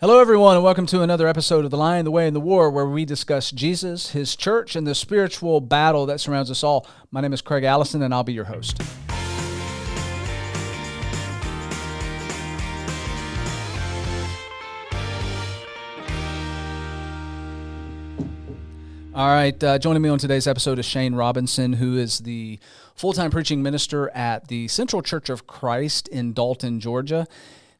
Hello, everyone, and welcome to another episode of The Lion, the Way, and the War, where we discuss Jesus, his church, and the spiritual battle that surrounds us all. My name is Craig Allison, and I'll be your host. All right, joining me on today's episode is Shane Robinson, who is the full-time preaching minister at the Central Church of Christ in Dalton, Georgia.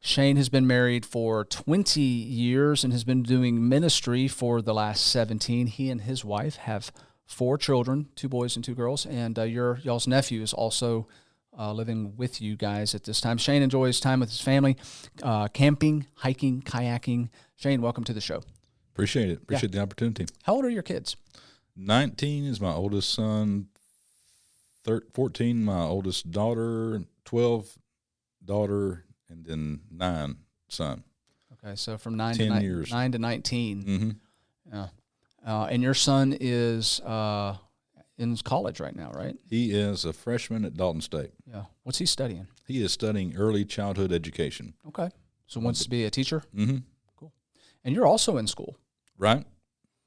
Shane has been married for 20 years and has been doing ministry for the last 17. He and his wife have 4 children, 2 boys and 2 girls, and y'all's nephew is also living with you guys at this time. Shane enjoys time with his family, camping, hiking, kayaking. Shane, welcome to the show. Appreciate it. Appreciate the opportunity. How old are your kids? 19 is my oldest son, 14 my oldest daughter, 12 daughter, and then 9 son. Okay, so from 9 years. 9 to 19. Mm-hmm. Yeah. And your son is in college right now, right? He is a freshman at Dalton State. Yeah. What's he studying? He is studying early childhood education. Okay. So wants to be a teacher? Mm-hmm. Cool. And you're also in school. Right.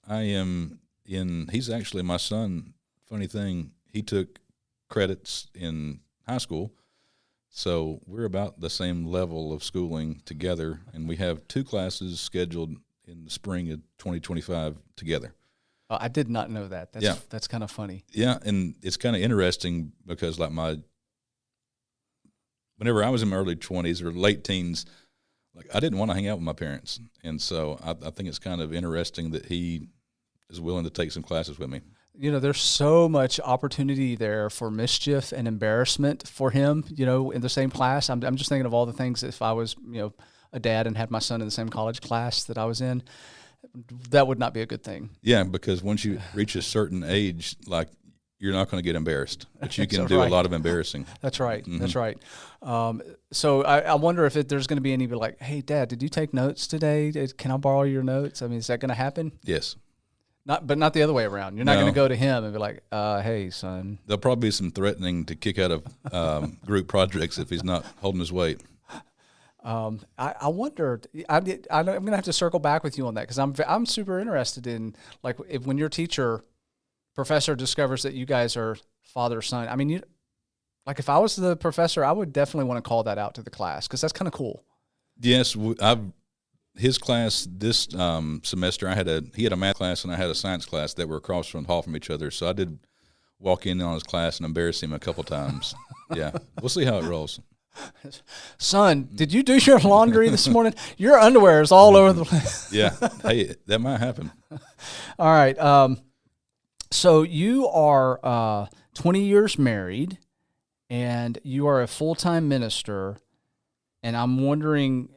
I am he's actually my son. Funny thing, he took credits in high school. So we're about the same level of schooling together, and we have 2 classes scheduled in the spring of 2025 together. I did not know that. That's kind of funny. Yeah, and it's kind of interesting because whenever I was in my early 20s or late teens, I didn't want to hang out with my parents, and so I think it's kind of interesting that he is willing to take some classes with me. You know, there's so much opportunity there for mischief and embarrassment for him, in the same class. I'm just thinking of all the things if I was, a dad and had my son in the same college class that I was in, that would not be a good thing. Yeah, because once you reach a certain age, you're not going to get embarrassed, but you can do right. a lot of embarrassing. That's right. Mm-hmm. That's right. So I wonder if there's going to be any hey, Dad, did you take notes today? Can I borrow your notes? I mean, is that going to happen? Yes. But not the other way around. You're not going to go to him and be like, hey, son. There'll probably be some threatening to kick out of group projects if he's not holding his weight. I wonder. I'm going to have to circle back with you on that because I'm super interested in when your professor discovers that you guys are father son. I mean, if I was the professor, I would definitely want to call that out to the class because that's kind of cool. Yes, his class this semester, he had a math class and I had a science class that were across from the hall from each other. So I did walk in on his class and embarrass him a couple times. Yeah, we'll see how it rolls. Son, did you do your laundry this morning? Your underwear is all over the place. Yeah, hey, that might happen. All right. So you are 20 years married, and you are a full-time minister, and I'm wondering,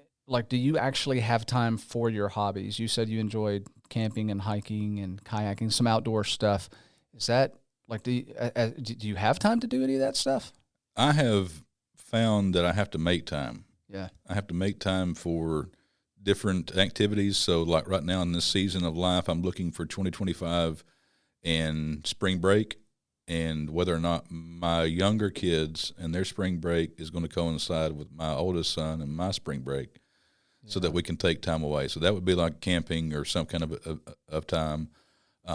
do you actually have time for your hobbies? You said you enjoyed camping and hiking and kayaking, some outdoor stuff. Is that, do you have time to do any of that stuff? I have found that I have to make time. Yeah. I have to make time for different activities. So right now in this season of life, I'm looking for 2025 and spring break, and whether or not my younger kids and their spring break is going to coincide with my oldest son and my spring break, so that we can take time away. So that would be like camping or some kind of time.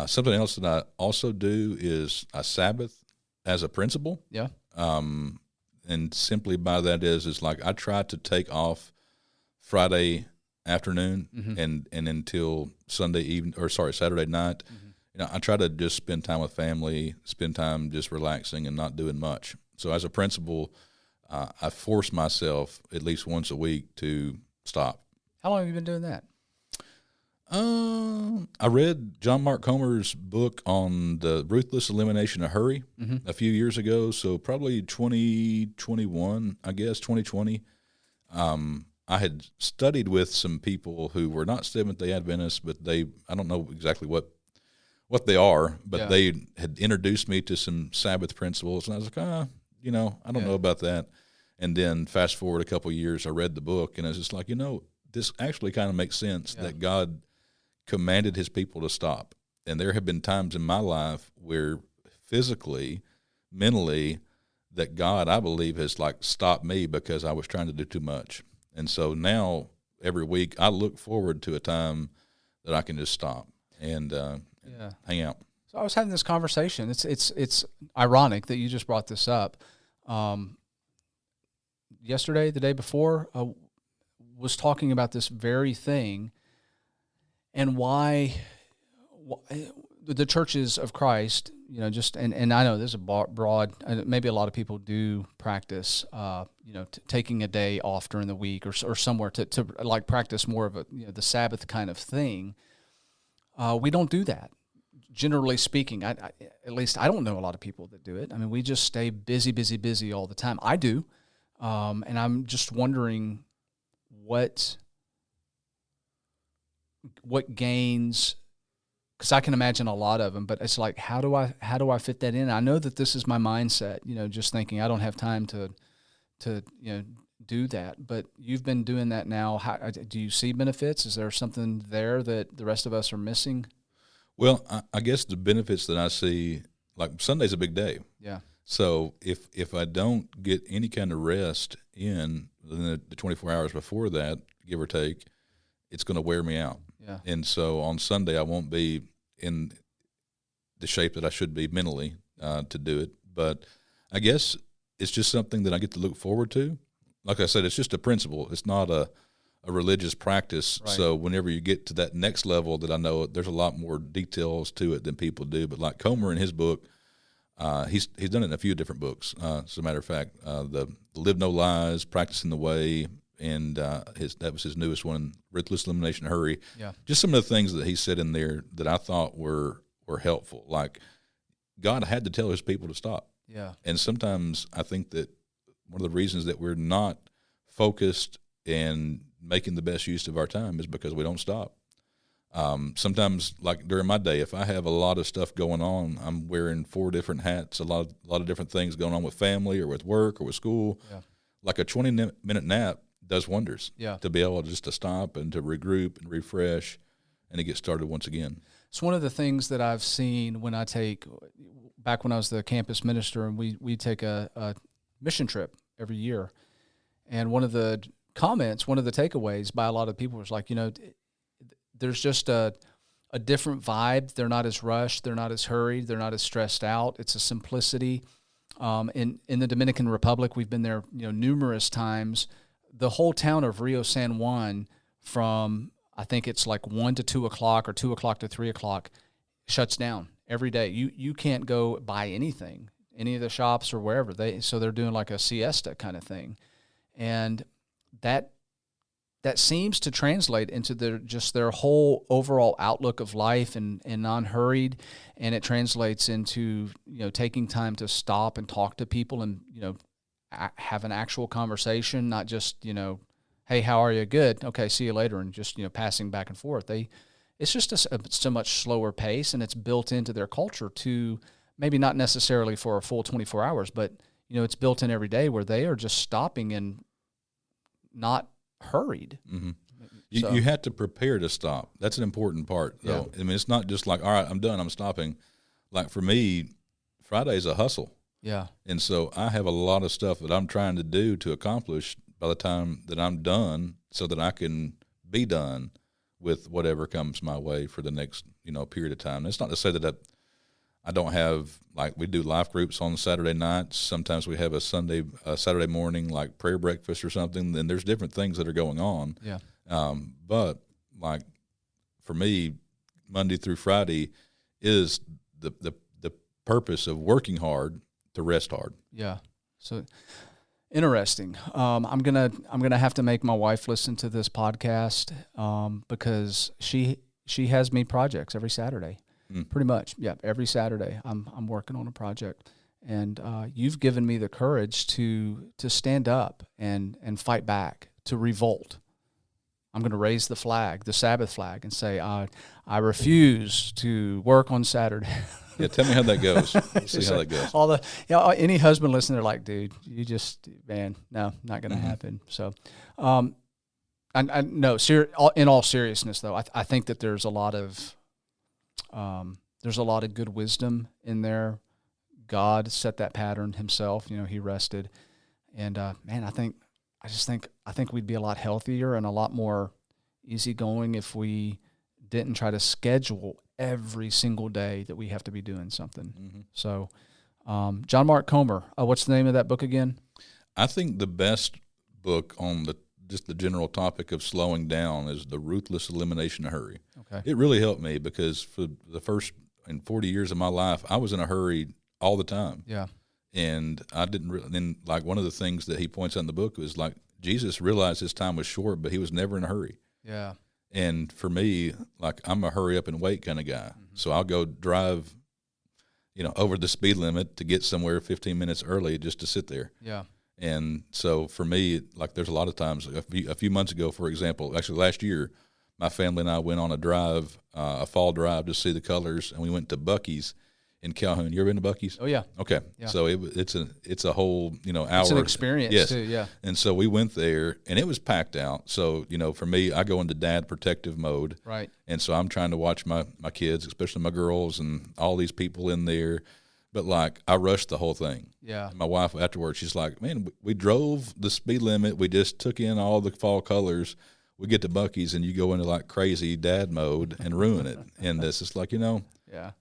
Something else that I also do is I Sabbath as a principle. Yeah. And simply by that is I try to take off Friday afternoon and until Saturday night. Mm-hmm. I try to just spend time with family, spend time just relaxing and not doing much. So as a principal, I force myself at least once a week to stop. How long have you been doing that? I read John Mark Comer's book on the ruthless elimination of hurry a few years ago, so probably 2021, I guess, 2020. I had studied with some people who were not Seventh-day Adventists, but I don't know exactly what they are, but they had introduced me to some Sabbath principles, and I was like, I don't know about that. And then fast forward a couple of years, I read the book, and I was just like, this actually kind of makes sense that God commanded his people to stop. And there have been times in my life where physically, mentally, that God, I believe, has stopped me because I was trying to do too much. And so now every week, I look forward to a time that I can just stop and hang out. So I was having this conversation. It's ironic that you just brought this up. Yesterday, the day before, was talking about this very thing and why the churches of Christ, just and I know this is broad. Maybe a lot of people do practice, taking a day off during the week or somewhere to like practice more of a the Sabbath kind of thing. We don't do that. Generally speaking, at least I don't know a lot of people that do it. I mean, we just stay busy all the time. I do, and I'm just wondering what gains, because I can imagine a lot of them, but it's like, how do I fit that in? I know that this is my mindset, just thinking I don't have time to do that, but you've been doing that now. How, do you see benefits? Is there something there that the rest of us are missing? Well, I guess the benefits that I see, like Sunday's a big day. Yeah. So if I don't get any kind of rest in the 24 hours before that, give or take, it's going to wear me out. Yeah. And so on Sunday, I won't be in the shape that I should be mentally to do it. But I guess it's just something that I get to look forward to. Like I said, it's just a principle. It's not a religious practice. Right. So whenever you get to that next level, that I know there's a lot more details to it than people do. But like Comer in his book, he's done it in a few different books. As a matter of fact, the Live No Lies, Practicing the Way, and that was his newest one, Ruthless Elimination Hurry. Yeah. Just some of the things that he said in there that I thought were helpful. Like God had to tell his people to stop. Yeah. And sometimes I think that one of the reasons that we're not focused and making the best use of our time is because we don't stop. Sometimes, like during my day, if I have a lot of stuff going on, I'm wearing 4 different hats, a lot of different things going on with family or with work or with school. Yeah. Like a 20-minute nap does wonders. Yeah. To be able to stop and to regroup and refresh and to get started once again. It's one of the things that I've seen when I back when I was the campus minister, and we take a mission trip every year. And one of the takeaways by a lot of people was like, there's just a different vibe. They're not as rushed. They're not as hurried. They're not as stressed out. It's a simplicity. In the Dominican Republic, we've been there, numerous times. The whole town of Rio San Juan, from I think it's like 1 to 2 o'clock or 2 o'clock to 3 o'clock, shuts down every day. You can't go buy anything, any of the shops or wherever. So they're doing like a siesta kind of thing, and that seems to translate into their whole overall outlook of life and non-hurried, and it translates into taking time to stop and talk to people and have an actual conversation, not just hey, how are you? Good. Okay, see you later, and just passing back and forth. It's just a much slower pace, and it's built into their culture to maybe not necessarily for a full 24 hours, but it's built in every day where they are just stopping and not hurried. Mm-hmm. You have to prepare to stop. That's an important part, though. Yeah. I mean, it's not just like, all right, I'm done, I'm stopping. Like for me, Friday's a hustle. Yeah. And so I have a lot of stuff that I'm trying to do to accomplish by the time that I'm done, so that I can be done with whatever comes my way for the next, period of time. It's not to say that I don't have, like, we do life groups on Saturday nights. Sometimes we have a Saturday morning, like prayer breakfast or something. Then there's different things that are going on. Yeah. But like for me, Monday through Friday is the purpose of working hard to rest hard. Yeah. So interesting. I'm gonna have to make my wife listen to this podcast because she has me projects every Saturday. Pretty much, yeah. Every Saturday, I'm working on a project, and you've given me the courage to stand up and fight back, to revolt. I'm going to raise the flag, the Sabbath flag, and say I refuse to work on Saturday. Yeah, tell me how that goes. We'll see how that goes. Any husband listening, they're like, dude, you just, man, no, not going to happen. So, I no, in all seriousness, though, I think that there's a lot of good wisdom in there. God set that pattern himself. He rested, and man, I think I think we'd be a lot healthier and a lot more easygoing if we didn't try to schedule every single day that we have to be doing something. Mm-hmm. So, John Mark Comer, what's the name of that book again? I think the best book on just the general topic of slowing down is The Ruthless Elimination of Hurry. Okay. It really helped me because for the first 40 years of my life, I was in a hurry all the time. Yeah. And I didn't really, then like one of the things that he points out in the book was like Jesus realized his time was short, but he was never in a hurry. Yeah. And for me, like I'm a hurry up and wait kind of guy. Mm-hmm. So I'll go drive, over the speed limit to get somewhere 15 minutes early just to sit there. Yeah. And so for me, like there's a lot of times, a few months ago, for example, actually last year, my family and I went on a drive, a fall drive to see the colors, and we went to Buc-ee's in Calhoun. You ever been to Buc-ee's? Oh yeah. Okay. Yeah. So it's a whole hour. It's an experience yes. too. Yeah. And so we went there, and it was packed out. So for me, I go into dad protective mode. Right. And so I'm trying to watch my kids, especially my girls, and all these people in there. But like I rushed the whole thing. Yeah. And my wife afterwards, she's like, "Man, we drove the speed limit. We just took in all the fall colors. We get to Buc-ee's, and you go into like crazy dad mode and ruin it." And it's just like yeah.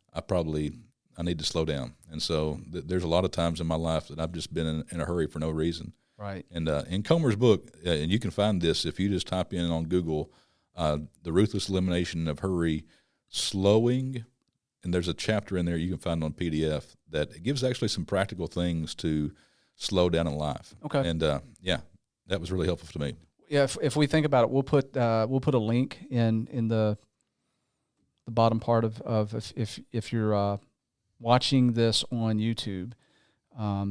I need to slow down. And so there's a lot of times in my life that I've just been in a hurry for no reason. Right. And in Comer's book, and you can find this if you just type in on Google, The Ruthless Elimination of Hurry, Slowing, and there's a chapter in there you can find on PDF that it gives actually some practical things to slow down in life. Okay. And that was really helpful to me. Yeah, if we think about it, we'll put a link in the bottom part of if you're watching this on YouTube,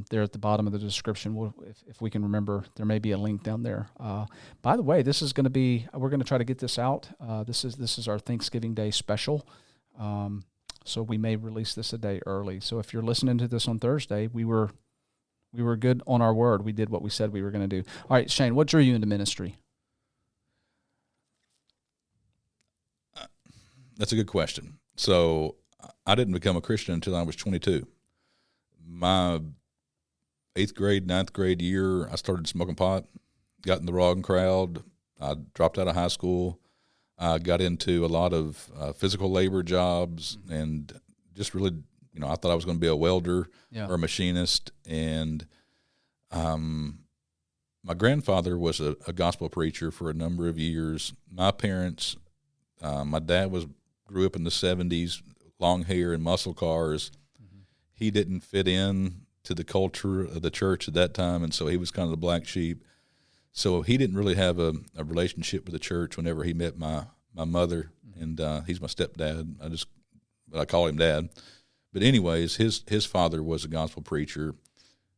there at the bottom of the description, if we can remember, there may be a link down there. By the way, this is going to be, we're going to try to get this out. This is our Thanksgiving Day special. So we may release this a day early. So if you're listening to this on Thursday, we were good on our word. We did what we said we were going to do. All right, Shane, what drew you into ministry? That's a good question. So I didn't become a Christian until I was 22. My 8th grade, 9th grade year, I started smoking pot, got in the wrong crowd. I dropped out of high school. I got into a lot of physical labor jobs and just really, I thought I was going to be a welder or a machinist. And my grandfather was a gospel preacher for a number of years. My parents, my dad grew up in the 70s, long hair and muscle cars. Mm-hmm. He didn't fit in to the culture of the church at that time, and so he was kind of the black sheep. So he didn't really have a relationship with the church whenever he met my mother, and he's my stepdad. I call him Dad. But anyways, his father was a gospel preacher,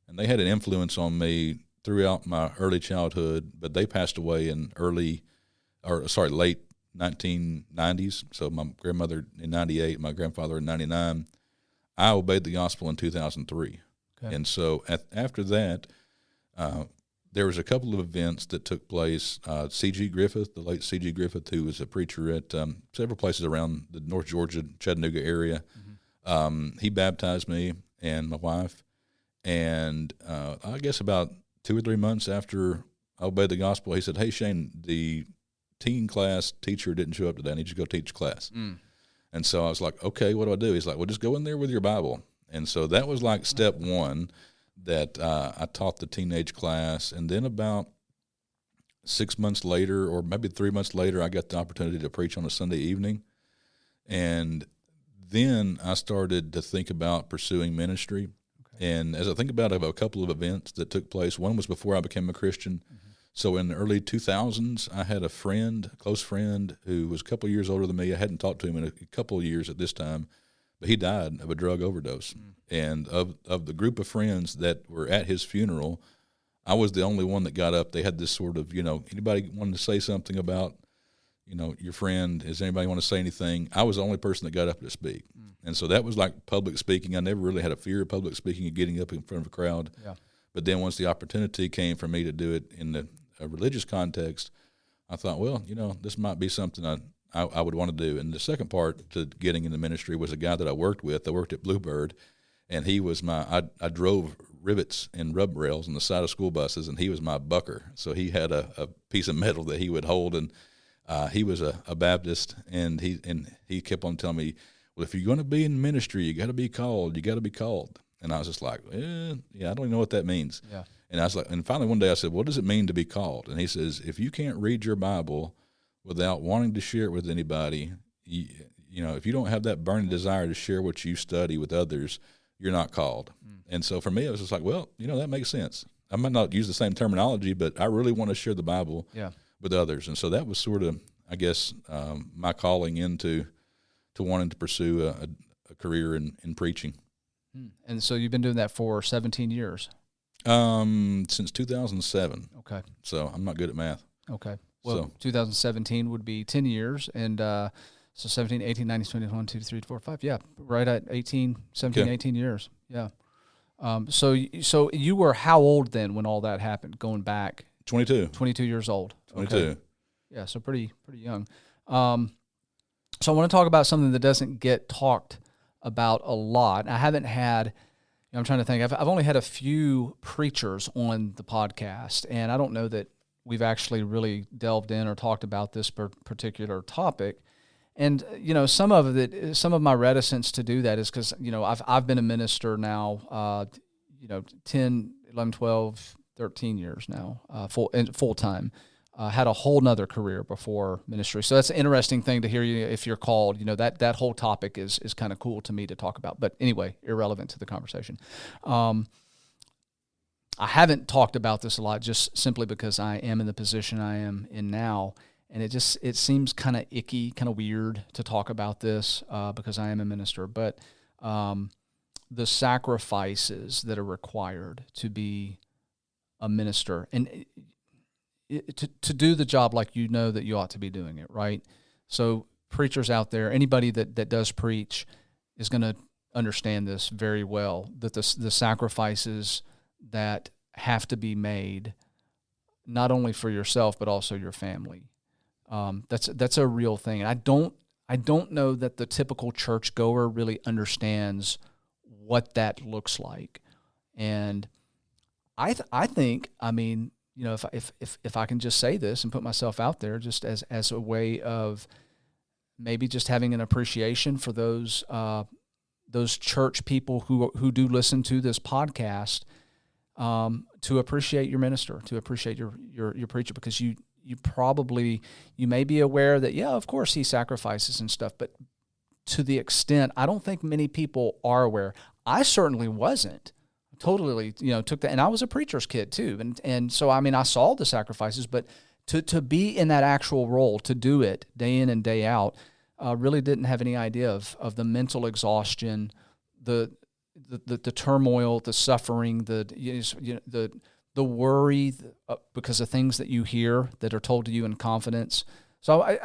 and they had an influence on me throughout my early childhood, but they passed away in late 1990s. So my grandmother in 98, my grandfather in 99. I obeyed the gospel in 2003. Okay. And so after that, there was a couple of events that took place. C.G. Griffith, the late C.G. Griffith, who was a preacher at several places around the North Georgia, Chattanooga area, he baptized me and my wife. And I guess about 2 or 3 months after I obeyed the gospel, he said, "Hey, Shane, the teen class teacher didn't show up today. I need you to go teach class." And so I was like, "Okay, what do I do?" He's like, "Well, just go in there with your Bible." And so that was like step one, that I taught the teenage class. And then about 6 months later, or maybe 3 months later, I got the opportunity to preach on a Sunday evening. And then I started to think about pursuing ministry. Okay. And as I think about it, a couple of events that took place, one was before I became a Christian. So in the early 2000s, I had a close friend, who was a couple of years older than me. I hadn't talked to him in a couple of years at this time, but he died of a drug overdose. And of the group of friends that were at his funeral, I was the only one that got up. They had this sort of, anybody wanted to say something about, your friend? Does anybody want to say anything? I was the only person that got up to speak. And so that was like public speaking. I never really had a fear of public speaking and getting up in front of a crowd. Yeah. But then once the opportunity came for me to do it in a religious context, I thought, well, this might be something I would want to do. And the second part to getting into ministry was a guy that I worked with. I worked at Bluebird, and he was I drove rivets and rub rails on the side of school buses, and he was my bucker. So he had a piece of metal that he would hold, and he was a Baptist, and he kept on telling me, well, if you're going to be in ministry, you got to be called. You got to be called. And I was just like, yeah, I don't even know what that means. Yeah. And I was like, and finally one day I said, what does it mean to be called? And he says, if you can't read your Bible without wanting to share it with anybody, you know, if you don't have that burning desire to share what you study with others, you're not called. And so for me, I was just like, well, you know, that makes sense. I might not use the same terminology, but I really want to share the Bible with others. And so that was sort of, I guess, my calling into wanting to pursue a career in preaching. And so you've been doing that for 17 years? Since 2007. Okay. So I'm not good at math. Okay. Well, 2017 would be 10 years, and so 17, 18, 19, 20, 21, 2, 3, 4, 5. Yeah, right at 17, 18 years. Yeah. So you were how old then when all that happened, going back? 22. 22 years old. 22. Okay. Yeah, so pretty young. So I want to talk about something that doesn't get talked about a lot. I haven't had, I'm trying to think, I've only had a few preachers on the podcast, and I don't know that we've actually really delved in or talked about this particular topic. And, you know, some of my reticence to do that is because, you know, I've been a minister now, 10, 11, 12, 13 years now, full time. Had a whole nother career before ministry. So that's an interesting thing to hear you if you're called. You know, that whole topic is kind of cool to me to talk about. But anyway, irrelevant to the conversation. I haven't talked about this a lot just simply because I am in the position I am in now. And it seems kind of icky, kind of weird to talk about this because I am a minister. But the sacrifices that are required to be a minister and to do the job like you know that you ought to be doing it, right? So preachers out there, anybody that does preach is going to understand this very well, that the sacrifices that have to be made, not only for yourself, but also your family. That's a real thing. And I don't know that the typical churchgoer really understands what that looks like. And I think, I mean, you know, if I can just say this and put myself out there just as a way of maybe just having an appreciation for those church people who do listen to this podcast, to appreciate your minister, to appreciate your preacher, because you may be aware that, yeah, of course he sacrifices and stuff, but to the extent, I don't think many people are aware. I certainly wasn't. Totally, you know, took that, and I was a preacher's kid too, and so I mean, I saw the sacrifices, but to be in that actual role, to do it day in and day out, really didn't have any idea of the mental exhaustion, the turmoil, the suffering, the worry because of things that you hear that are told to you in confidence. So I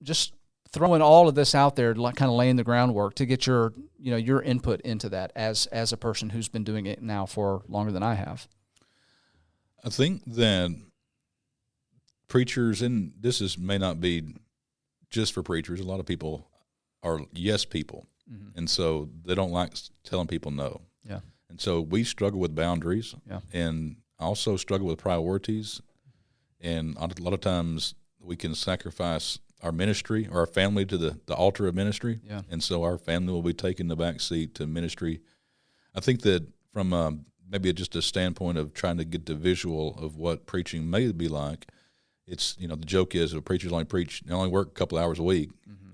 just throwing all of this out there, kind of laying the groundwork to get your input into that as a person who's been doing it now for longer than I have. I think that preachers, and may not be just for preachers, a lot of people are yes people, and so they don't like telling people no. Yeah. And so we struggle with boundaries, and also struggle with priorities, and a lot of times we can sacrifice our ministry or our family to the altar of ministry. Yeah. And so our family will be taking the back seat to ministry. I think that from maybe just a standpoint of trying to get the visual of what preaching may be like, it's, the joke is that preachers only work a couple hours a week,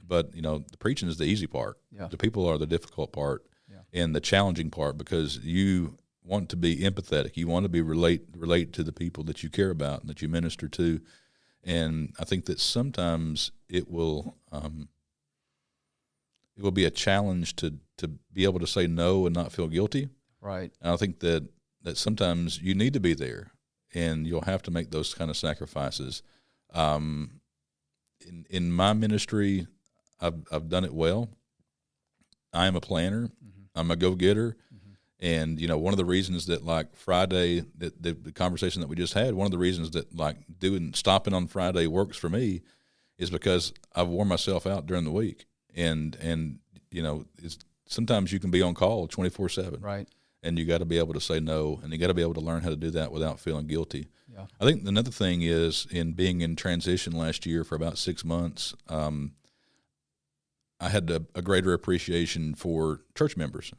but, the preaching is the easy part. Yeah. The people are the difficult part and the challenging part, because you want to be empathetic. You want to be relate to the people that you care about and that you minister to. And I think that sometimes it will be a challenge to be able to say no and not feel guilty. Right. And I think that sometimes you need to be there, and you'll have to make those kind of sacrifices. In my ministry, I've done it well. I am a planner. I'm a go-getter. And, one of the reasons that, like, Friday, the conversation that we just had, one of the reasons that, like, stopping on Friday works for me is because I've worn myself out during the week. And sometimes you can be on call 24/7. Right. and you got to be able to say no, and you got to be able to learn how to do that without feeling guilty. Yeah. I think another thing is in being in transition last year for about 6 months, I had a greater appreciation for church members,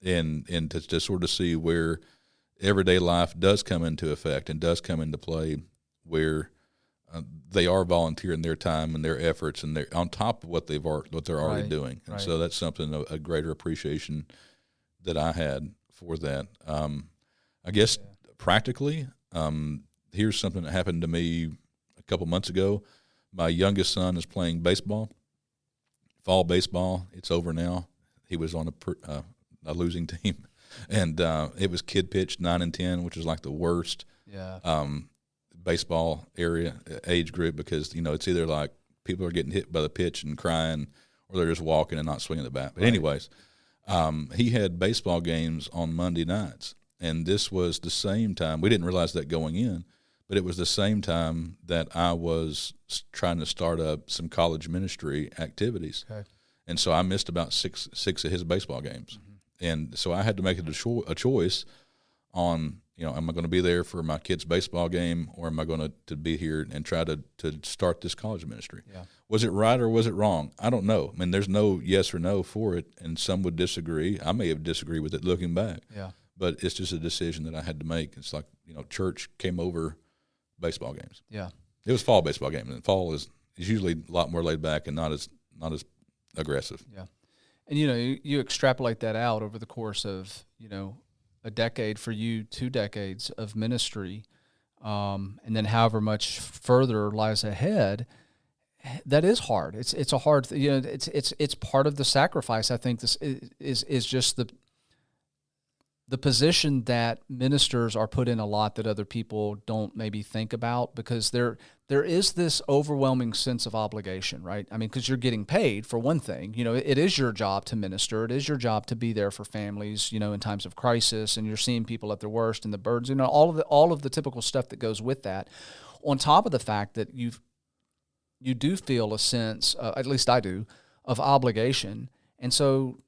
and to sort of see where everyday life does come into effect and does come into play, where they are volunteering their time and their efforts, and they're on top of what they're already Right, doing. And right. so that's something, a greater appreciation that I had for that. I guess practically, here's something that happened to me a couple months ago. My youngest son is playing baseball, fall baseball. It's over now. He was on a losing team, and it was kid pitch 9 and 10, which is like the worst baseball age group, because it's either like people are getting hit by the pitch and crying, or they're just walking and not swinging the bat. But anyways, he had baseball games on Monday nights, and this was the same time. We didn't realize that going in, but it was the same time that I was trying to start up some college ministry activities. Okay. And so I missed about six of his baseball games. And so I had to make a choice on, am I going to be there for my kid's baseball game, or am I going to be here and try to start this college ministry? Yeah. Was it right or was it wrong? I don't know. I mean, there's no yes or no for it, and some would disagree. I may have disagreed with it looking back. Yeah. But it's just a decision that I had to make. It's like, church came over baseball games. Yeah. It was fall baseball game, and fall is usually a lot more laid back and not as aggressive. Yeah. And, you extrapolate that out over the course of, a decade for you, 2 decades of ministry, and then however much further lies ahead. That is hard. It's a hard, it's part of the sacrifice. I think this is just the position that ministers are put in a lot that other people don't maybe think about, because there is this overwhelming sense of obligation, right? I mean, because you're getting paid for one thing. It is your job to minister. It is your job to be there for families, in times of crisis, and you're seeing people at their worst and the burdens, all of the typical stuff that goes with that. On top of the fact that you do feel a sense, at least I do, of obligation. And so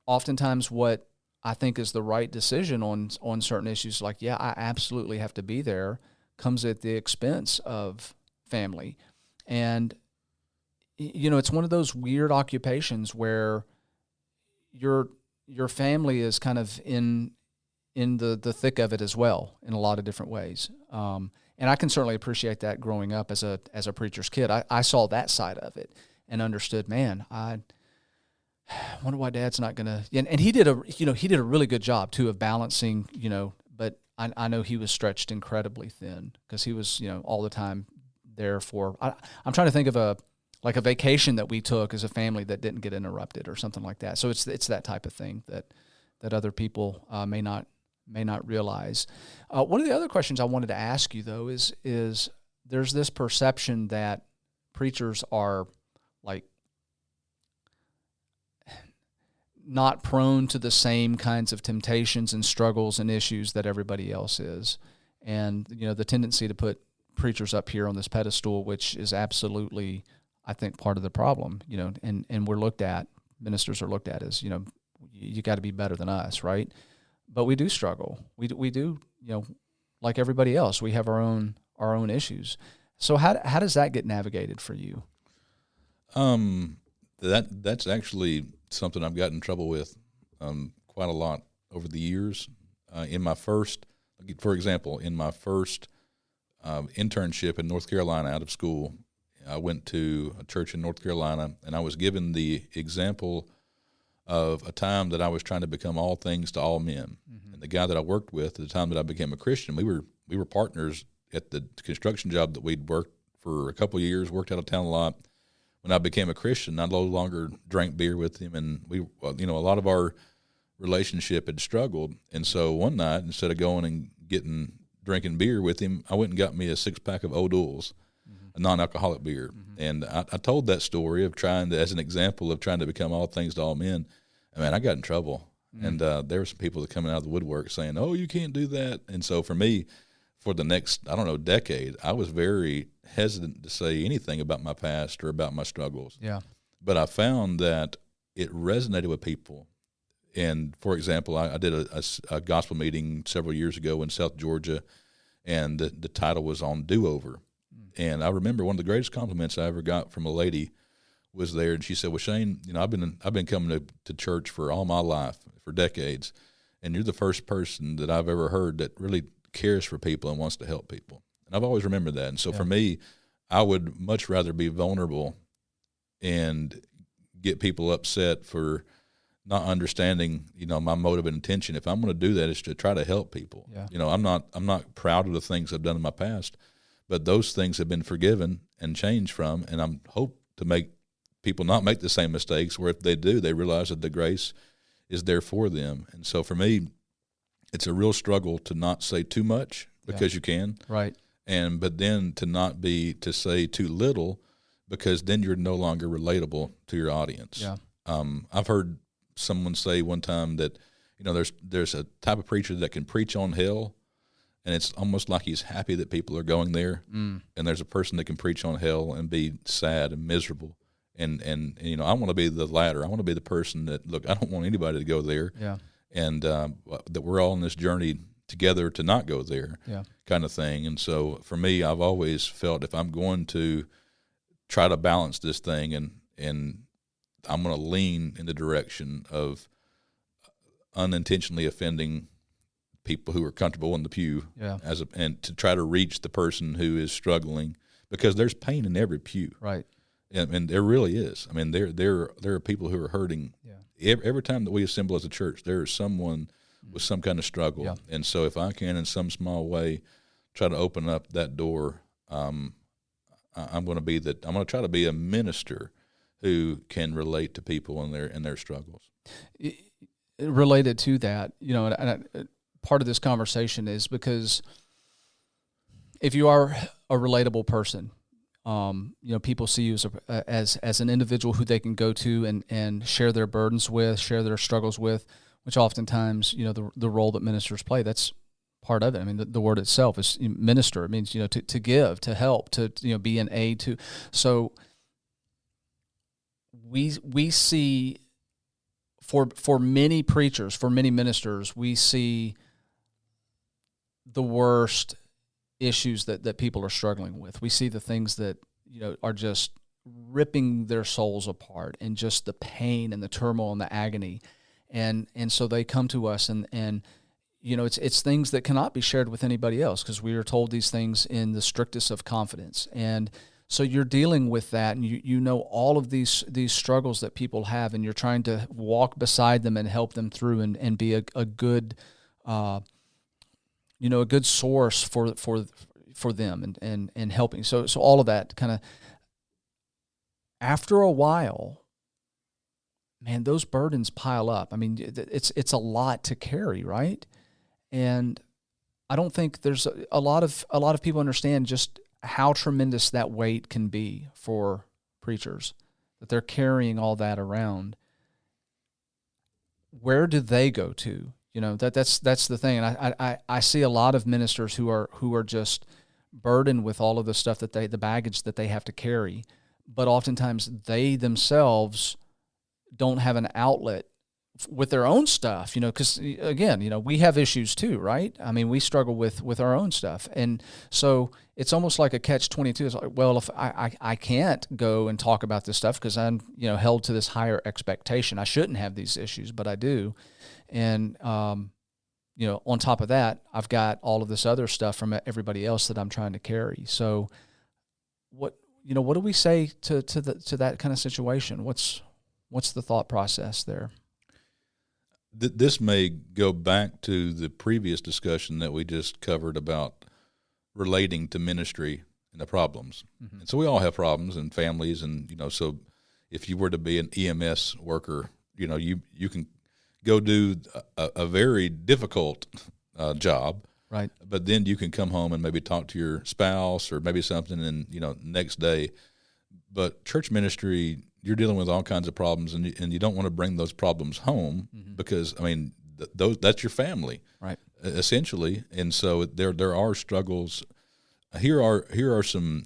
oftentimes what I think is the right decision on certain issues, like, yeah, I absolutely have to be there, comes at the expense of family. And, it's one of those weird occupations where your family is kind of in the thick of it as well in a lot of different ways. And I can certainly appreciate that growing up as a preacher's kid. I saw that side of it and understood, man, I wonder why Dad's not gonna. And he did a really good job too of balancing. But I know he was stretched incredibly thin because he was all the time there for. I'm trying to think of a vacation that we took as a family that didn't get interrupted or something like that. So it's that type of thing that other people may not realize. One of the other questions I wanted to ask you though is there's this perception that preachers are like not prone to the same kinds of temptations and struggles and issues that everybody else is. And, the tendency to put preachers up here on this pedestal, which is absolutely, I think, part of the problem, and ministers are looked at as, you got to be better than us, right? But we do struggle. We do, like everybody else, we have our own issues. So how does that get navigated for you? That's actually something I've gotten in trouble with quite a lot over the years. For example, in my first internship in North Carolina out of school, I went to a church in North Carolina, and I was given the example of a time that I was trying to become all things to all men. Mm-hmm. And the guy that I worked with at the time that I became a Christian, we were partners at the construction job that we'd worked for a couple of years, worked out of town a lot. When I became a Christian, I no longer drank beer with him, and a lot of our relationship had struggled. And so one night, instead of going and drinking beer with him, I went and got me a 6-pack of O'Doul's, a non-alcoholic beer. Mm-hmm. And I told that story of as an example of trying to become all things to all men. And man, I got in trouble. Mm-hmm. And there were some people that coming out of the woodwork saying, "Oh, you can't do that." And so for me, for the next, decade, I was very hesitant to say anything about my past or about my struggles. Yeah. But I found that it resonated with people And for example, I did a gospel meeting several years ago in South Georgia, and the title was on do-over. And I remember one of the greatest compliments I ever got from a lady was there, and she said, "Well, Shane, I've been coming to church for all my life, for decades, and you're the first person that I've ever heard that really cares for people and wants to help people." And I've always remembered that. And so for me, I would much rather be vulnerable and get people upset for not understanding, my motive and intention. If I'm going to do that, it's to try to help people. Yeah. I'm not proud of the things I've done in my past, but those things have been forgiven and changed from, and I'm hope to make people not make the same mistakes, where if they do, they realize that the grace is there for them. And so for me, it's a real struggle to not say too much, because you can. Right. But then to say too little, because then you're no longer relatable to your audience. Yeah. I've heard someone say one time that, there's a type of preacher that can preach on hell, and it's almost like he's happy that people are going there. And there's a person that can preach on hell and be sad and miserable. And I want to be the latter. I want to be the person that, look, I don't want anybody to go there. Yeah. And that we're all on this journey together to not go there, kind of thing. And so for me, I've always felt if I'm going to try to balance this thing, and I'm going to lean in the direction of unintentionally offending people who are comfortable in the pew, and to try to reach the person who is struggling, because there's pain in every pew. Right. And there really is. I mean, there are people who are hurting. Every time that we assemble as a church, there is someone with some kind of struggle. Yeah. And so if I can, in some small way, try to open up that door, I'm going to try to be a minister who can relate to people in their struggles. Related to that, part of this conversation is because if you are a relatable person, people see you as an individual who they can go to and share their burdens with, share their struggles with, which oftentimes, the role that ministers play, that's part of it. I mean, the word itself is minister. It means, to give, to help, to, be an aid to. So we see for many preachers, for many ministers, we see the worst issues that people are struggling with. We see the things that, are just ripping their souls apart, and just the pain and the turmoil and the agony. And so they come to us, and it's things that cannot be shared with anybody else, because we are told these things in the strictest of confidence. And so you're dealing with that, and you know all of these struggles that people have, and you're trying to walk beside them and help them through, and be a good a good source for them and helping. So all of that kind of, after a while, man, those burdens pile up. I mean, it's a lot to carry, right? And I don't think there's a lot of people understand just how tremendous that weight can be for preachers, that they're carrying all that around. Where do they go to? That's the thing. And I see a lot of ministers who are just burdened with all of the stuff the baggage that they have to carry, but oftentimes they themselves don't have an outlet with their own stuff, because again, we have issues too, right? I mean, we struggle with our own stuff. And so it's almost like a catch-22. It's like, well, if I can't go and talk about this stuff because I'm, held to this higher expectation. I shouldn't have these issues, but I do. And, on top of that, I've got all of this other stuff from everybody else that I'm trying to carry. So what do we say to that kind of situation? What's the thought process there? This may go back to the previous discussion that we just covered about relating to ministry and the problems. Mm-hmm. And so we all have problems and families, and so if you were to be an EMS worker, you can go do a very difficult job, right? But then you can come home and maybe talk to your spouse or maybe something, and next day. But church ministry, you're dealing with all kinds of problems, and you don't want to bring those problems home, mm-hmm. because that's your family, right? Essentially. And so there are struggles. Here are some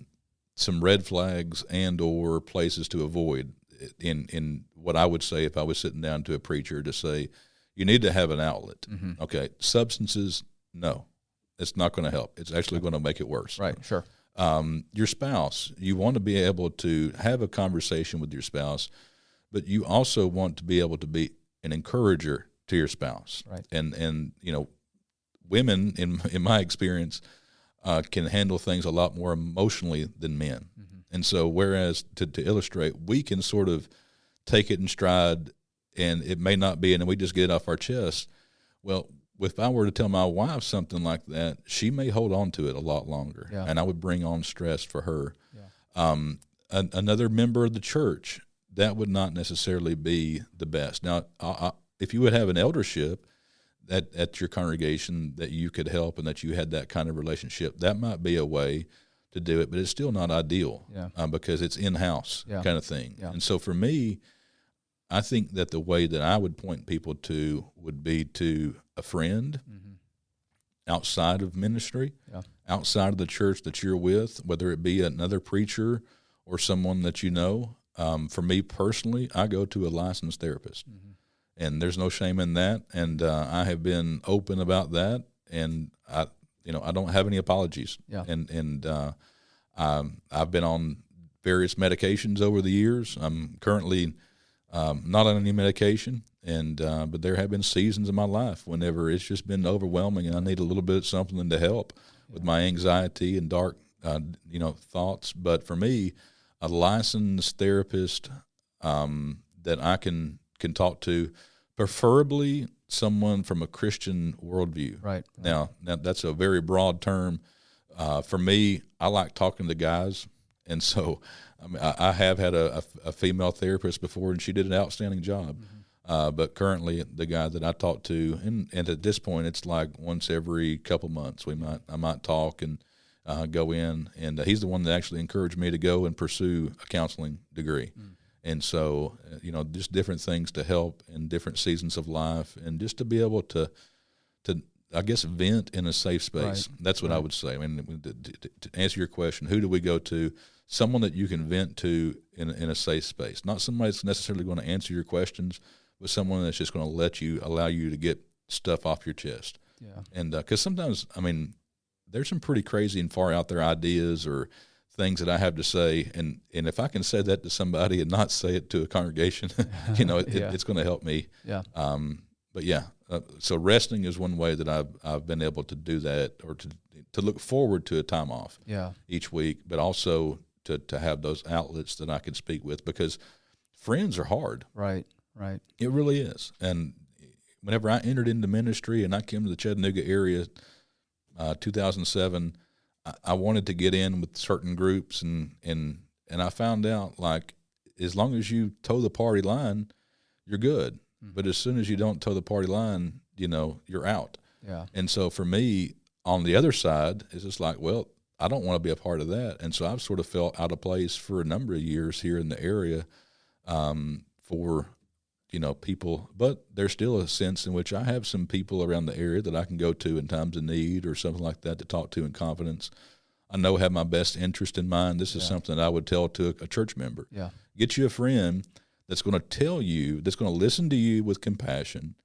red flags and or places to avoid in what I would say if I was sitting down to a preacher to say, you need to have an outlet. Mm-hmm. Okay, substances, no, it's not going to help. It's actually going to make it worse. Right, sure. Your spouse, you want to be able to have a conversation with your spouse, but you also want to be able to be an encourager to your spouse. Right. And women, in my experience, can handle things a lot more emotionally than men. Mm-hmm. And so whereas to illustrate, we can sort of take it in stride, and it may not be, and then we just get it off our chest. Well, if I were to tell my wife something like that, she may hold on to it a lot longer, and I would bring on stress for her. Yeah. Another member of the church, that would not necessarily be the best. Now, if you would have an eldership at your congregation that you could help and that you had that kind of relationship, that might be a way to do it, but it's still not ideal because it's in-house kind of thing. Yeah. And so for me, I think that the way that I would point people to would be to a friend outside of ministry, outside of the church that you're with, whether it be another preacher or someone that you know. For me personally, I go to a licensed therapist, and there's no shame in that. And I have been open about that, and I don't have any apologies. Yeah. And I've been on various medications over the years. I'm currently not on any medication, but there have been seasons in my life whenever it's just been overwhelming, and I need a little bit of something to help with my anxiety and dark, thoughts. But for me, a licensed therapist that I can talk to, preferably someone from a Christian worldview. Right. Now that's a very broad term. For me, I like talking to guys, and so I have had a female therapist before, and she did an outstanding job. But currently, the guy that I talk to, and at this point, it's like once every couple months, I might talk and go in, and he's the one that actually encouraged me to go and pursue a counseling degree. And so, just different things to help in different seasons of life, and just to be able to I guess, vent in a safe space. Right. That's what I would say. I mean, to answer your question, who do we go to? Someone that you can vent to in a safe space. Not somebody that's necessarily going to answer your questions, but someone that's just going to allow you to get stuff off your chest. Yeah. And because sometimes, there's some pretty crazy and far out there ideas or things that I have to say, and if I can say that to somebody and not say it to a congregation, it's going to help me. Yeah. But yeah, so resting is one way that I've been able to do that, or to look forward to a time off each week, but also to have those outlets that I can speak with, because friends are hard. Right. It really is. And whenever I entered into ministry and I came to the Chattanooga area, 2007, I wanted to get in with certain groups, and I found out, like, as long as you toe the party line, you're good. But as soon as you don't toe the party line, you're out. Yeah. And so for me, on the other side, it's just like, well, I don't want to be a part of that. And so I've sort of felt out of place for a number of years here in the area for, people. But there's still a sense in which I have some people around the area that I can go to in times of need or something like that to talk to in confidence. I know have my best interest in mind. This is something that I would tell to a church member. Yeah. Get you a friend that's going to tell you, that's going to listen to you with compassion,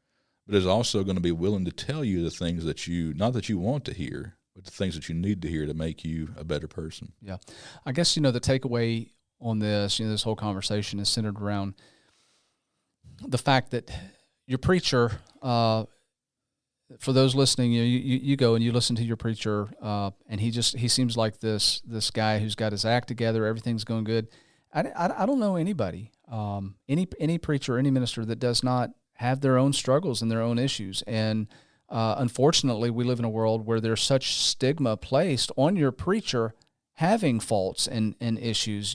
but is also going to be willing to tell you the things that not that you want to hear, but the things that you need to hear to make you a better person. Yeah. I guess, the takeaway on this, this whole conversation is centered around the fact that your preacher, for those listening, you go and you listen to your preacher, and he seems like this guy who's got his act together, everything's going good. I don't know anybody, any preacher, any minister that does not have their own struggles and their own issues. And unfortunately, we live in a world where there's such stigma placed on your preacher having faults and issues.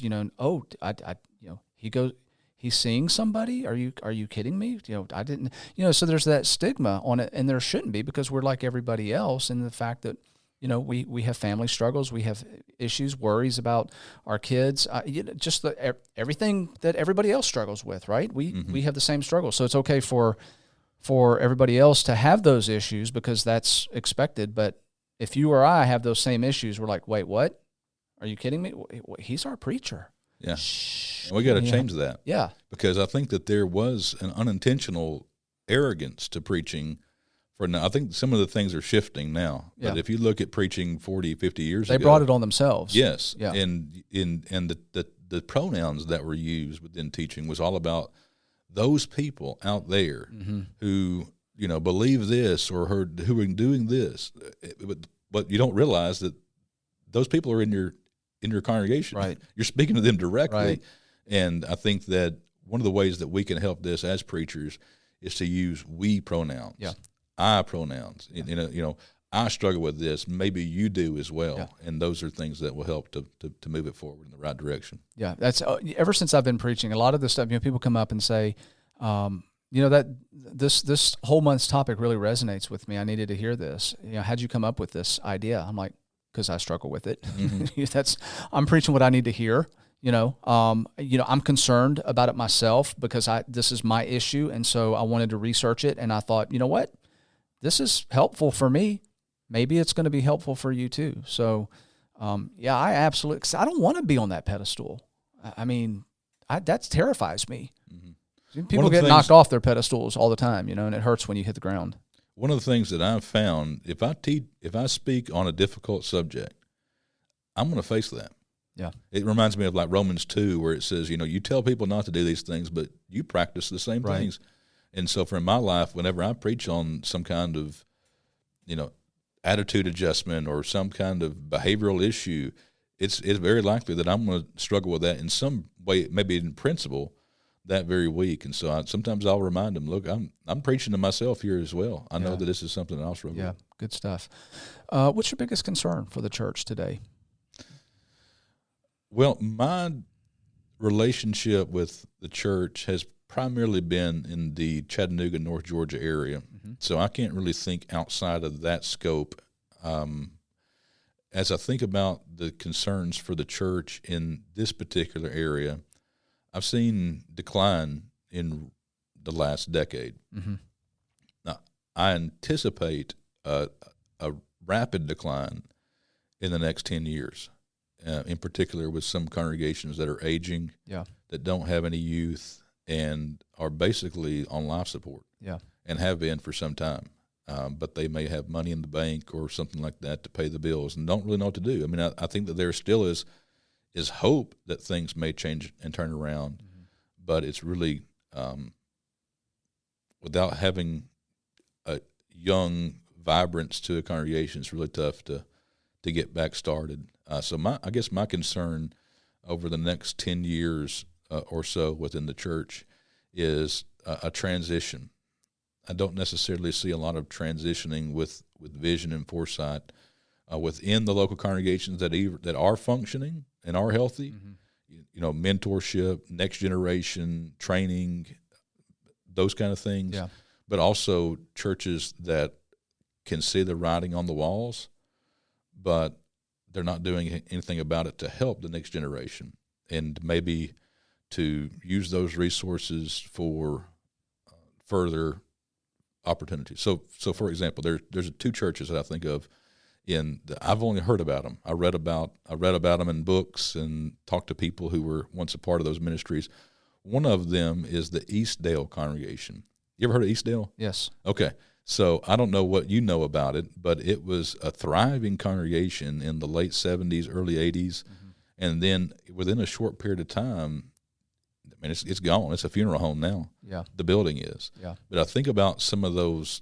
He's seeing somebody. Are you kidding me? I didn't. So there's that stigma on it, and there shouldn't be, because we're like everybody else. And the fact that we have family struggles, we have issues, worries about our kids, just everything that everybody else struggles with, right? We have the same struggles, so it's okay for everybody else to have those issues because that's expected. But if you or I have those same issues, we're like, wait, what? Are you kidding me? He's our preacher. Yeah, and we got to change that. Yeah, because I think that there was an unintentional arrogance to preaching for now. I think some of the things are shifting now. But if you look at preaching 40, 50 years ago. They brought it on themselves. Yes. Yeah. And the pronouns that were used within teaching was all about those people out there who, believe this or who are doing this. But you don't realize that those people are in your congregation. Right. You're speaking to them directly. Right. And I think that one of the ways that we can help this as preachers is to use we pronouns. Yeah. I pronouns. Yeah. I struggle with this. Maybe you do as well. Yeah. And those are things that will help to move it forward in the right direction. Yeah. That's ever since I've been preaching, a lot of this stuff, people come up and say, that this whole month's topic really resonates with me. I needed to hear this. How'd you come up with this idea? I'm like, because I struggle with it. I'm preaching what I need to hear. I'm concerned about it myself because this is my issue. And so I wanted to research it. And I thought, you know what? This is helpful for me. Maybe it's going to be helpful for you too. So, I absolutely, cause I don't want to be on that pedestal. I mean, that terrifies me. Mm-hmm. People get knocked off their pedestals all the time, and it hurts when you hit the ground. One of the things that I've found, if I speak on a difficult subject, I'm going to face that. Yeah. It reminds me of like Romans 2, where it says, you tell people not to do these things, but you practice the same things. And so for my life, whenever I preach on some kind of, attitude adjustment or some kind of behavioral issue, it's very likely that I'm going to struggle with that in some way, maybe in principle, that very week. And so sometimes I'll remind them, look, I'm preaching to myself here as well. I know that this is something that I'll struggle with. Yeah, good stuff. What's your biggest concern for the church today? Well, my relationship with the church has primarily been in the Chattanooga, North Georgia area. So I can't really think outside of that scope. As I think about the concerns for the church in this particular area, I've seen decline in the last decade. Mm-hmm. Now, I anticipate a rapid decline in the next 10 years, in particular with some congregations that are aging, that don't have any youth, and are basically on life support. Yeah. And have been for some time, but they may have money in the bank or something like that to pay the bills and don't really know what to do. I mean, I think that there still is hope that things may change and turn around, but it's really without having a young vibrance to a congregation, it's really tough to get back started. So I guess my concern over the next 10 years or so within the church is a transition. I don't necessarily see a lot of transitioning with vision and foresight within the local congregations that are functioning and are healthy. Mm-hmm. Mentorship, next generation, training, those kind of things. Yeah. But also churches that can see the writing on the walls, but they're not doing anything about it to help the next generation, and maybe to use those resources for further opportunities. So for example, there's two churches that I think of I've only heard about them. I read about them in books and talked to people who were once a part of those ministries. One of them is the Eastdale congregation. You ever heard of Eastdale? Yes. Okay. So I don't know what you know about it, but it was a thriving congregation in the late 70s, early 80s. Mm-hmm. And then within a short period of time, I mean, it's gone. It's a funeral home now. Yeah. The building is. Yeah. But I think about some of those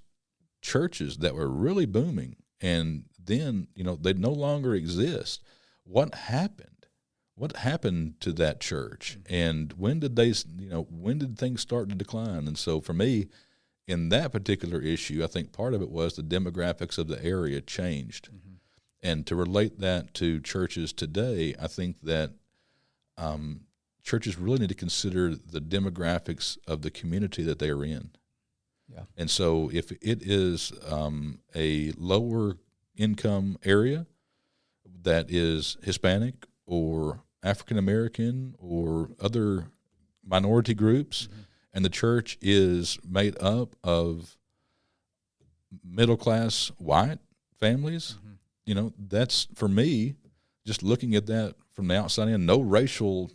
churches that were really booming, and then, they no longer exist. What happened? What happened to that church? Mm-hmm. And when did things start to decline? And so for me, in that particular issue, I think part of it was the demographics of the area changed. Mm-hmm. And to relate that to churches today, I think that churches really need to consider the demographics of the community that they are in. Yeah. And so if it is a lower income area that is Hispanic or African American or other minority groups, mm-hmm. and the church is made up of middle class white families, mm-hmm. That's, for me, just looking at that from the outside in, no racial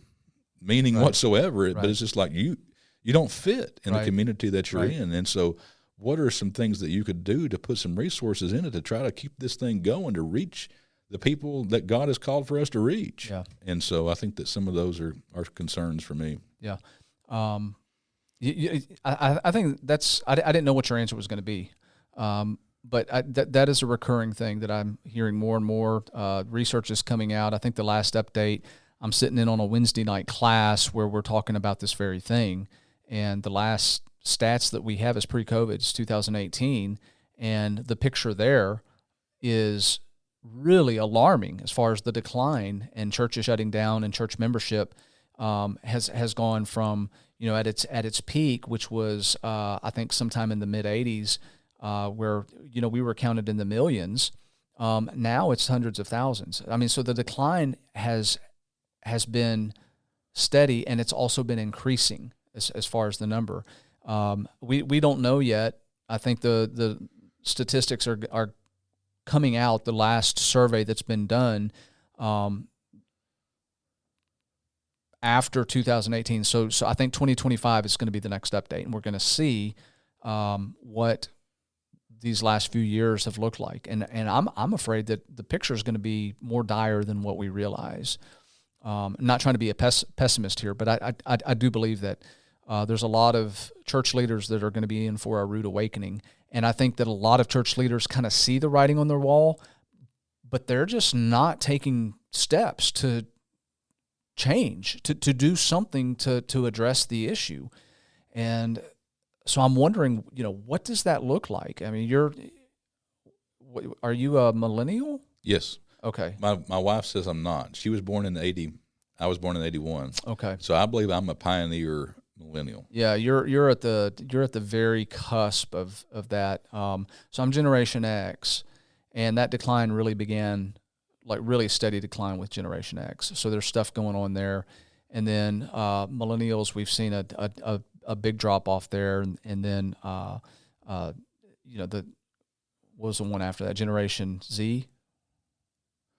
meaning whatsoever, but it's just like you don't fit in Right. the community that you're Right. in. And so what are some things that you could do to put some resources in it to try to keep this thing going, to reach the people that God has called for us to reach? Yeah. And so I think that some of those are concerns for me. Yeah. I think that's, I didn't know what your answer was going to be. But that is a recurring thing that I'm hearing more and more. Research is coming out. I think the last update, I'm sitting in on a Wednesday night class where we're talking about this very thing. And the last stats that we have is pre-COVID, it's 2018. And the picture there is really alarming as far as the decline in churches shutting down and church membership has gone from, at its peak, which was I think sometime in the mid 80s, where we were counted in the millions. Now it's hundreds of thousands. I mean, so the decline has been steady, and it's also been increasing as far as the number. We don't know yet. I think the statistics are coming out. The last survey that's been done after 2018. So I think 2025 is going to be the next update, and we're going to see what these last few years have looked like. And I'm afraid that the picture is going to be more dire than what we realize. I'm not trying to be a pessimist here, but I do believe that there's a lot of church leaders that are going to be in for a rude awakening. And I think that a lot of church leaders kind of see the writing on their wall, but they're just not taking steps to change, to do something to address the issue. And so I'm wondering, what does that look like? I mean, are you a millennial? Yes. Okay. My wife says I'm not. She was born in 80. I was born in 81. Okay. So I believe I'm a pioneer millennial. Yeah, you're at the very cusp of that. So I'm Generation X, and that decline really began, like really steady decline with Generation X. So there's stuff going on there, and then millennials, we've seen a big drop off there, and then what was the one after that? Generation Z.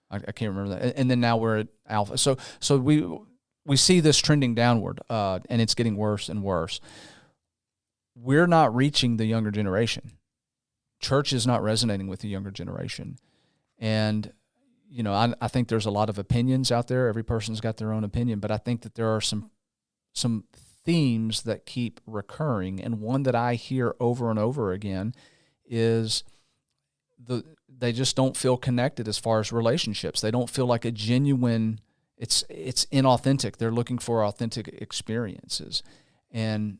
I can't remember that. And then now we're at Alpha. So we see this trending downward, and it's getting worse and worse. We're not reaching the younger generation. Church is not resonating with the younger generation. And, I think there's a lot of opinions out there. Every person's got their own opinion, but I think that there are some themes that keep recurring. And one that I hear over and over again is they just don't feel connected as far as relationships. They don't feel like a genuine, it's inauthentic. They're looking for authentic experiences. And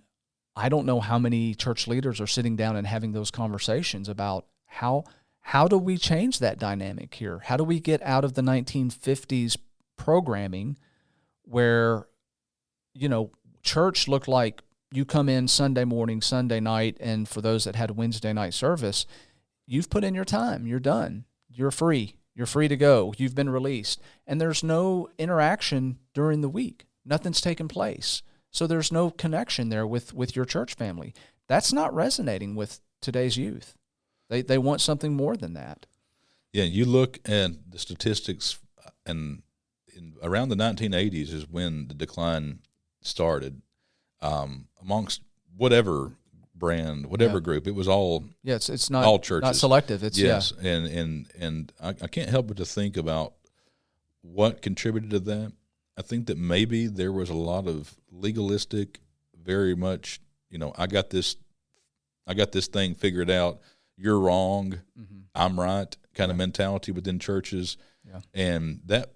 I don't know how many church leaders are sitting down and having those conversations about how do we change that dynamic here? How do we get out of the 1950s programming where, church looked like you come in Sunday morning, Sunday night, and for those that had a Wednesday night service, you've put in your time. You're done. You're free. You're free to go. You've been released. And there's no interaction during the week. Nothing's taken place. So there's no connection there with your church family. That's not resonating with today's youth. They want something more than that. Yeah, you look at the statistics, and around the 1980s is when the decline started. Amongst whatever brand, whatever group, it was all it's not all churches, not selective. It's yes, and I can't help but to think about what contributed to that. I think that maybe there was a lot of legalistic, very much, I got this thing figured out. You're wrong, I'm right, kind of mentality within churches, and that,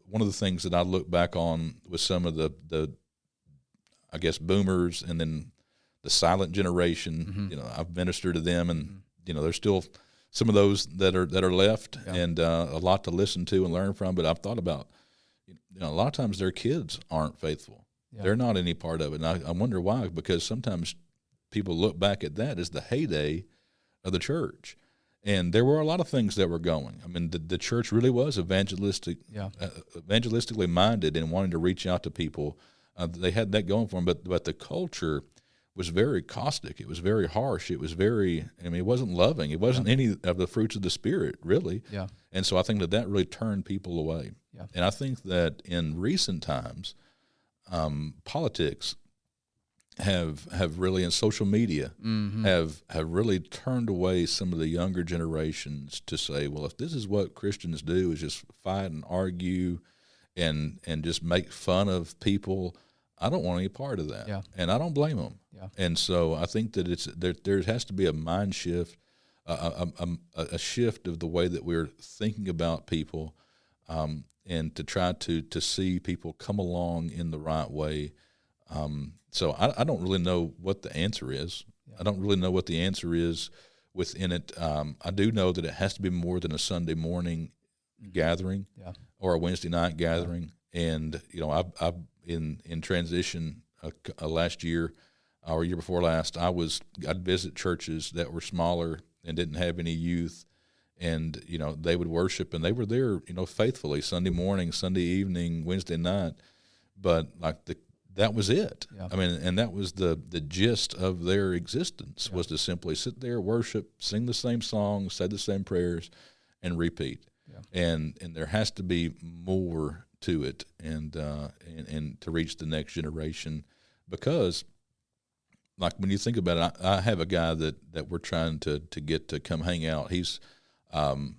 one of the things that I look back on with some of the I guess boomers, and then the silent generation. I've ministered to them, and there's still some of those that are left, and a lot to listen to and learn from. But I've thought about, a lot of times their kids aren't faithful. Yeah. They're not any part of it, and I wonder why. Because sometimes people look back at that as the heyday of the church, and there were a lot of things that were going. I mean, the church really was evangelistically minded and wanting to reach out to people. They had that going for them, but the culture was very caustic. It was very harsh. It was it wasn't loving. It wasn't any of the fruits of the Spirit, really. Yeah. And so I think that really turned people away. Yeah. And I think that in recent times, politics have really, in social media, have really turned away some of the younger generations to say, well, if this is what Christians do, is just fight and argue and just make fun of people, I don't want any part of that. Yeah. And I don't blame them. Yeah. And so I think that there has to be a mind shift, a shift of the way that we're thinking about people, and to try to see people come along in the right way. So I don't really know what the answer is. Yeah. I don't really know what the answer is within it. I do know that it has to be more than a Sunday morning gathering, or a Wednesday night gathering. Yeah. And I've in transition last year or year before last, I'd visit churches that were smaller and didn't have any youth, and they would worship, and they were there faithfully Sunday morning, Sunday evening, Wednesday night, but that was it. Yeah. I mean, and that was the gist of their existence, was to simply sit there, worship, sing the same songs, say the same prayers, and repeat. Yeah. And there has to be more to it, and to reach the next generation, because when you think about it, I have a guy that we're trying to get to come hang out. He's from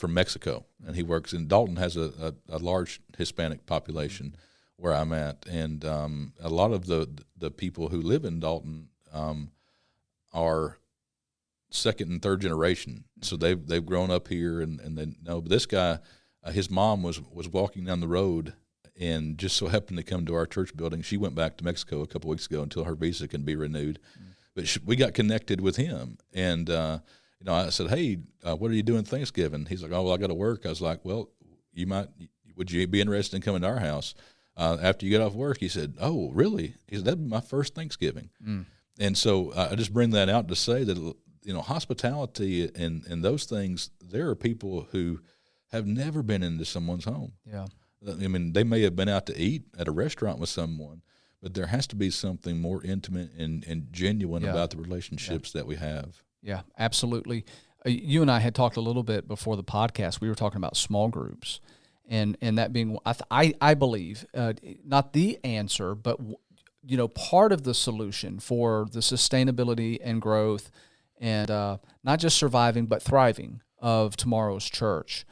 Mexico, and he works in Dalton, has a large Hispanic population where I'm at, and a lot of the people who live in Dalton are second and third generation, so they've grown up here, and they know. But this guy, his mom was walking down the road and just so happened to come to our church building. She went back to Mexico a couple weeks ago until her visa can be renewed, but we got connected with him, and I said, "Hey, what are you doing Thanksgiving?" He's like, "Oh, well, I got to work." I was like, "Well, would you be interested in coming to our house after you get off work?" He said, "Oh, really?" He said, "That'd be my first Thanksgiving." And so I just bring that out to say that hospitality and those things, there are people who have never been into someone's home. Yeah, I mean, they may have been out to eat at a restaurant with someone, but there has to be something more intimate and genuine about the relationships that we have. Yeah, absolutely. You and I had talked a little bit before the podcast. We were talking about small groups, and that being, I believe, not the answer, but part of the solution for the sustainability and growth, and not just surviving but thriving of tomorrow's church.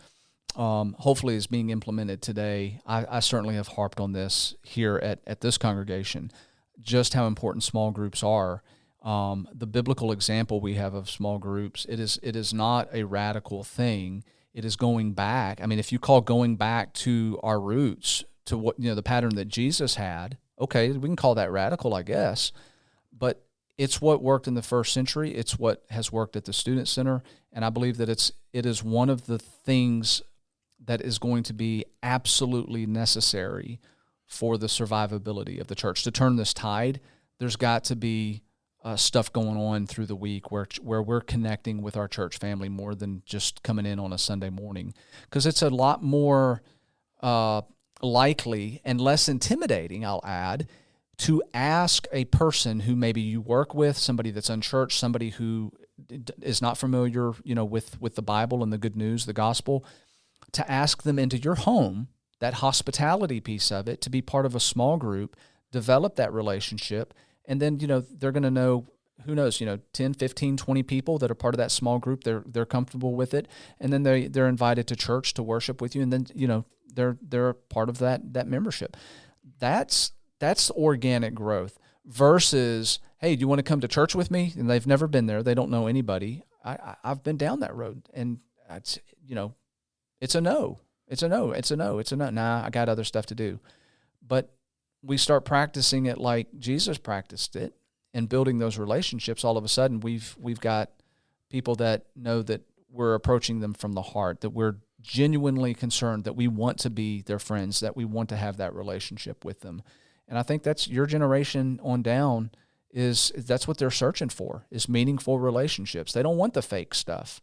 Hopefully is being implemented today. I certainly have harped on this here at this congregation, just how important small groups are. The biblical example we have of small groups, it is not a radical thing. It is going back. I mean, if you call going back to our roots, to what the pattern that Jesus had, okay, we can call that radical, I guess. But it's what worked in the first century. It's what has worked at the Student Center, and I believe that it is one of the things that is going to be absolutely necessary for the survivability of the church. To turn this tide, there's got to be stuff going on through the week where we're connecting with our church family more than just coming in on a Sunday morning, because it's a lot more likely and less intimidating, I'll add, to ask a person who maybe you work with, somebody that's unchurched, somebody who is not familiar, with the Bible and the good news, the gospel, to ask them into your home, that hospitality piece of it, to be part of a small group, develop that relationship, and then, they're going to know, who knows, 10, 15, 20 people that are part of that small group, they're comfortable with it, and then they're invited to church to worship with you, and then, they're part of that membership. That's organic growth versus, hey, do you want to come to church with me? And they've never been there. They don't know anybody. I've been down that road, and it's a no. It's a no. It's a no. It's a no. Nah, I got other stuff to do. But we start practicing it like Jesus practiced it and building those relationships. All of a sudden, we've got people that know that we're approaching them from the heart, that we're genuinely concerned, that we want to be their friends, that we want to have that relationship with them. And I think that's your generation on down, that's what they're searching for, is meaningful relationships. They don't want the fake stuff.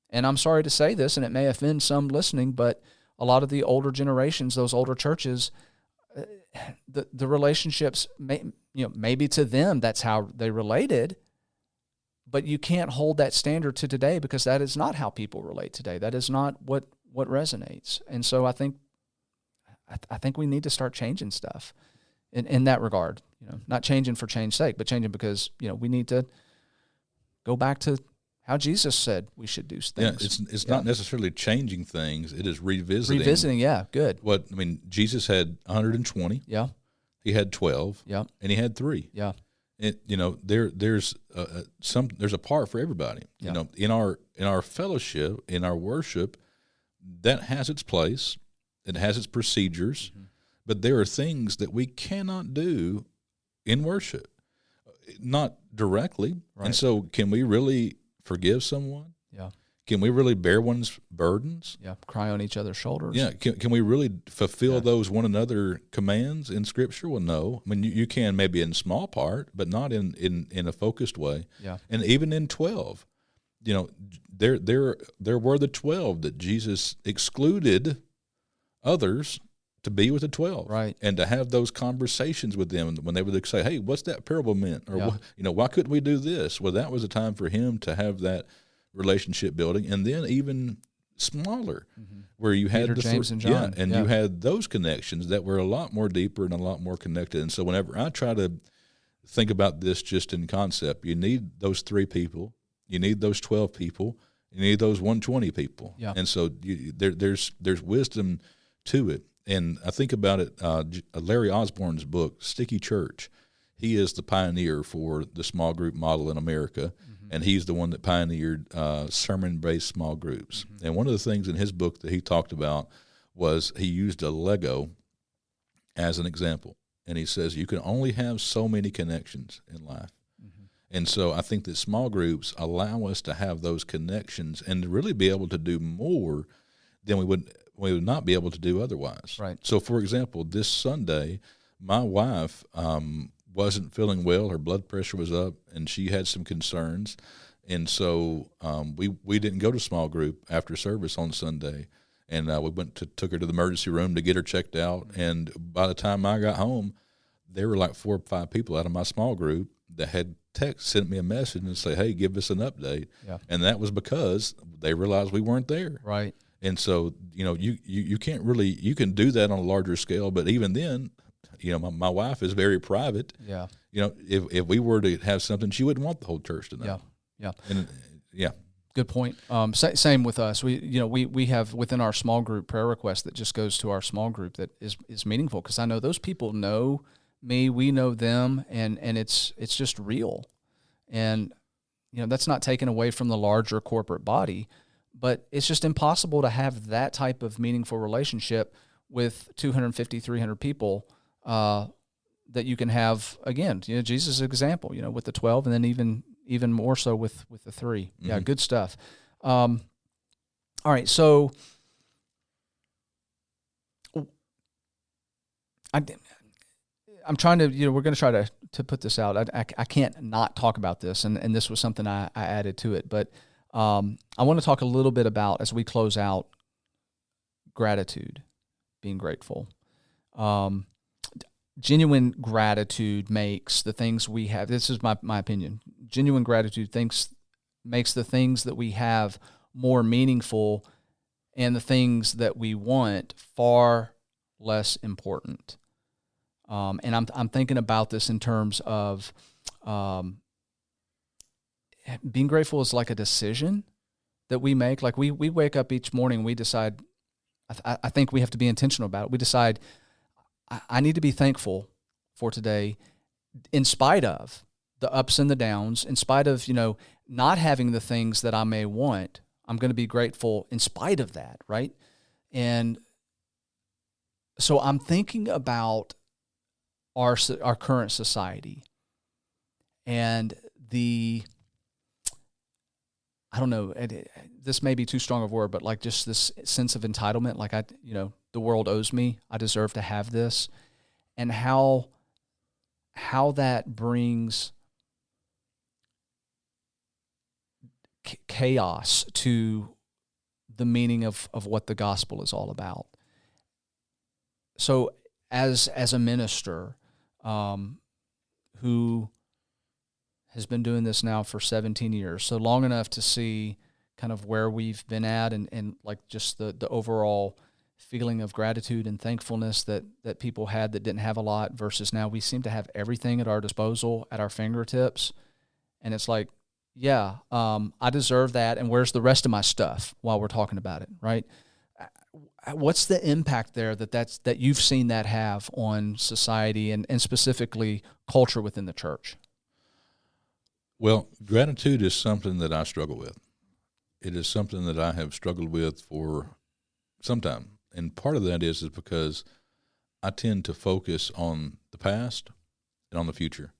And I'm sorry to say this, and it may offend some listening, but a lot of the older generations, those older churches, the relationships, maybe to them that's how they related, but you can't hold that standard to today, because that is not how people relate today. That is not what resonates. And so I think we need to start changing stuff. in that regard. Not changing for change's sake, but changing because we need to go back to how Jesus said we should do things. Yeah, it's not necessarily changing things; it is revisiting. Revisiting, yeah, good. Jesus had 120. Yeah, he had 12. Yeah, and he had 3. Yeah, there's a part for everybody. Yeah. In our fellowship, in our worship, that has its place. It has its procedures, but there are things that we cannot do in worship, not directly. Right. And so, can we really forgive someone? Yeah. Can we really bear one's burdens? Yeah. Cry on each other's shoulders. Yeah. Can we really fulfill those one another commands in Scripture? Well, no. I mean, you can maybe in small part, but not in a focused way. Yeah. And even in 12, there were the 12 that Jesus excluded others to be with the 12, right? And to have those conversations with them when they would say, "Hey, what's that parable meant?" Or why couldn't we do this? Well, that was a time for him to have that relationship building, and then even smaller, where you had Peter, James, and John, you had those connections that were a lot more deeper and a lot more connected. And so, whenever I try to think about this just in concept, you need those 3 people, you need those 12 people, you need those 120 people, and so there's wisdom to it. And I think about it, Larry Osborne's book, Sticky Church. He is the pioneer for the small group model in America, and he's the one that pioneered sermon-based small groups. And one of the things in his book that he talked about was he used a Lego as an example. And he says you can only have so many connections in life. And so I think that small groups allow us to have those connections and to really be able to do more than we would not be able to do otherwise. Right. So, for example, this Sunday, my wife wasn't feeling well. Her blood pressure was up, and she had some concerns. And so we didn't go to small group after service on Sunday. And we took her to the emergency room to get her checked out. And by the time I got home, there were like 4 or 5 people out of my small group that had sent me a message and say, "Hey, give us an update." Yeah. And that was because they realized we weren't there. Right. And so, you can't really, you can do that on a larger scale, but even then, my wife is very private. Yeah. If we were to have something, she wouldn't want the whole church to know. Yeah. Yeah. And Good point. Same with us. We have within our small group prayer request that just goes to our small group that is meaningful, because I know those people know me, we know them, and it's just real. And that's not taken away from the larger corporate body, but it's just impossible to have that type of meaningful relationship with 250, 300 people that you can have, again, Jesus' example, with the 12, and then even more so with the 3. Yeah, good stuff. All right, so I'm trying to, we're going to try to put this out. I can't not talk about this, and this was something I added to it, but I want to talk a little bit about, as we close out, gratitude, being grateful. Genuine gratitude makes the things we have, this is my opinion, genuine gratitude makes the things that we have more meaningful, and the things that we want far less important. And I'm thinking about this in terms of being grateful is like a decision that we make. Like we wake up each morning, we decide, I think we have to be intentional about it. We decide, I need to be thankful for today, in spite of the ups and the downs, in spite of, not having the things that I may want. I'm going to be grateful in spite of that, right? And so I'm thinking about our current society and I don't know, this may be too strong of a word, but like just this sense of entitlement, like the world owes me, I deserve to have this, and how that brings chaos to the meaning of what the gospel is all about. So as a minister who has been doing this now for 17 years, so long enough to see kind of where we've been at and like just the overall feeling of gratitude and thankfulness that people had that didn't have a lot, versus now we seem to have everything at our disposal, at our fingertips. And it's like, yeah, I deserve that. And where's the rest of my stuff while we're talking about it, right? What's the impact there that you've seen that have on society and specifically culture within the church? Well, gratitude is something that I struggle with. It is something that I have struggled with for some time. And part of that is because I tend to focus on the past and on the future,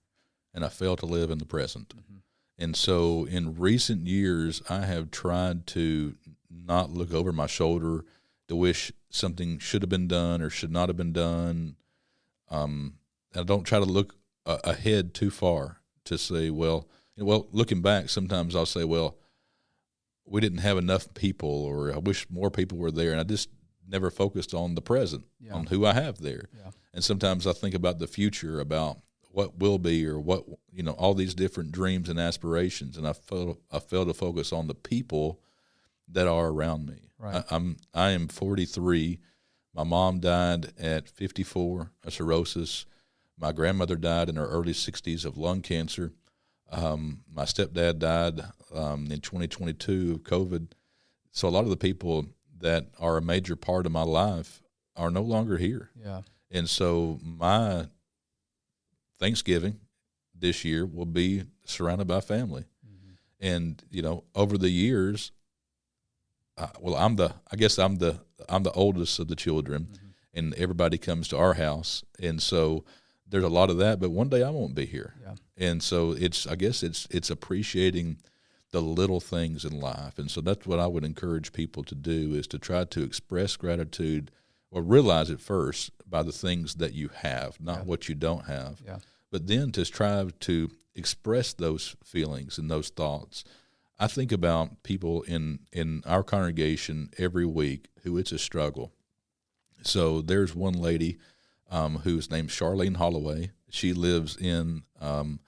and I fail to live in the present. Mm-hmm. And so in recent years, I have tried to not look over my shoulder to wish something should have been done or should not have been done. I don't try to look ahead too far to say, well, looking back, sometimes I'll say, well, we didn't have enough people, or I wish more people were there. And I just never focused on the present, on who I have there. Yeah. And sometimes I think about the future, about what will be, or what, all these different dreams and aspirations. And I fail to focus on the people that are around me. Right. I am 43. My mom died at 54 of cirrhosis. My grandmother died in her early 60s of lung cancer. My stepdad died in 2022 of COVID. So a lot of the people that are a major part of my life are no longer here. Yeah. And so my Thanksgiving this year will be surrounded by family. Mm-hmm. And, over the years, I'm the oldest of the children, mm-hmm. and everybody comes to our house. And so there's a lot of that, but one day I won't be here. Yeah. And so it's appreciating the little things in life. And so that's what I would encourage people to do, is to try to express gratitude, or realize it first by the things that you have, not what you don't have. Yeah. But then to try to express those feelings and those thoughts. I think about people in our congregation every week who it's a struggle. So there's one lady who's named Charlene Holloway. She lives in an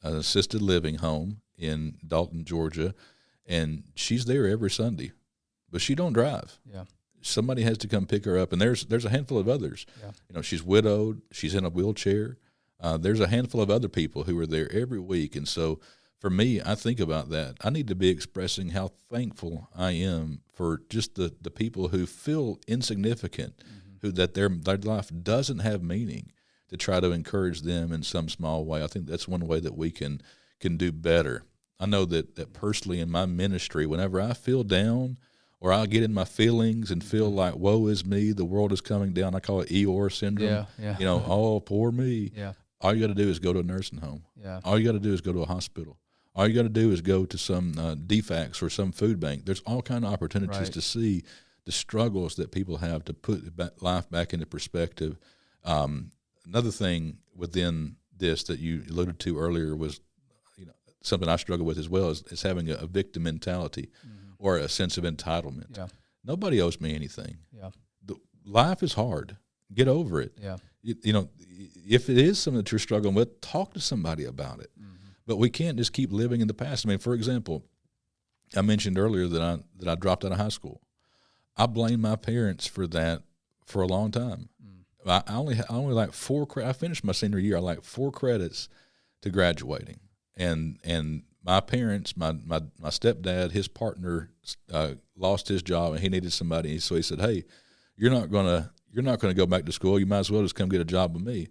assisted living home in Dalton, Georgia, and she's there every Sunday, but she don't drive. Yeah. Somebody has to come pick her up, and there's a handful of others. Yeah. She's widowed. She's in a wheelchair. There's a handful of other people who are there every week, and so for me, I think about that. I need to be expressing how thankful I am for just the people who feel insignificant, mm-hmm. who that their life doesn't have meaning, to try to encourage them in some small way. I think that's one way that we can do better. I know that personally in my ministry, whenever I feel down, or I get in my feelings and feel like, woe is me, the world is coming down. I call it Eeyore syndrome. Yeah. Oh, poor me. Yeah. All you got to do is go to a nursing home. Yeah. All you got to do is go to a hospital. All you got to do is go to some DFACS or some food bank. There's all kind of opportunities to see the struggles that people have to put life back into perspective. Another thing within this that you alluded to earlier was, something I struggle with as well, is having a victim mentality, mm-hmm. or a sense of entitlement. Yeah. Nobody owes me anything. Yeah. Life is hard. Get over it. Yeah. If it is something that you're struggling with, talk to somebody about it. Mm-hmm. But we can't just keep living in the past. I mean, for example, I mentioned earlier that I dropped out of high school. I blame my parents for that for a long time. Mm. I only like 4 I finished my senior year. I like 4 credits to graduating. And my parents, my stepdad, his partner lost his job, and he needed somebody. So he said, "Hey, you're not gonna go back to school. You might as well just come get a job with me."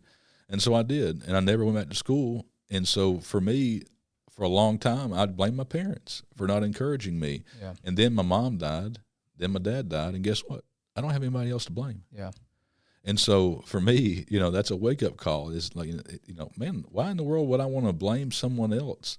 And so I did, and I never went back to school. And so for me, for a long time, I'd blame my parents for not encouraging me. Yeah. And then my mom died, then my dad died, and guess what? I don't have anybody else to blame. Yeah. And so for me, that's a wake-up call. Is like, man, why in the world would I want to blame someone else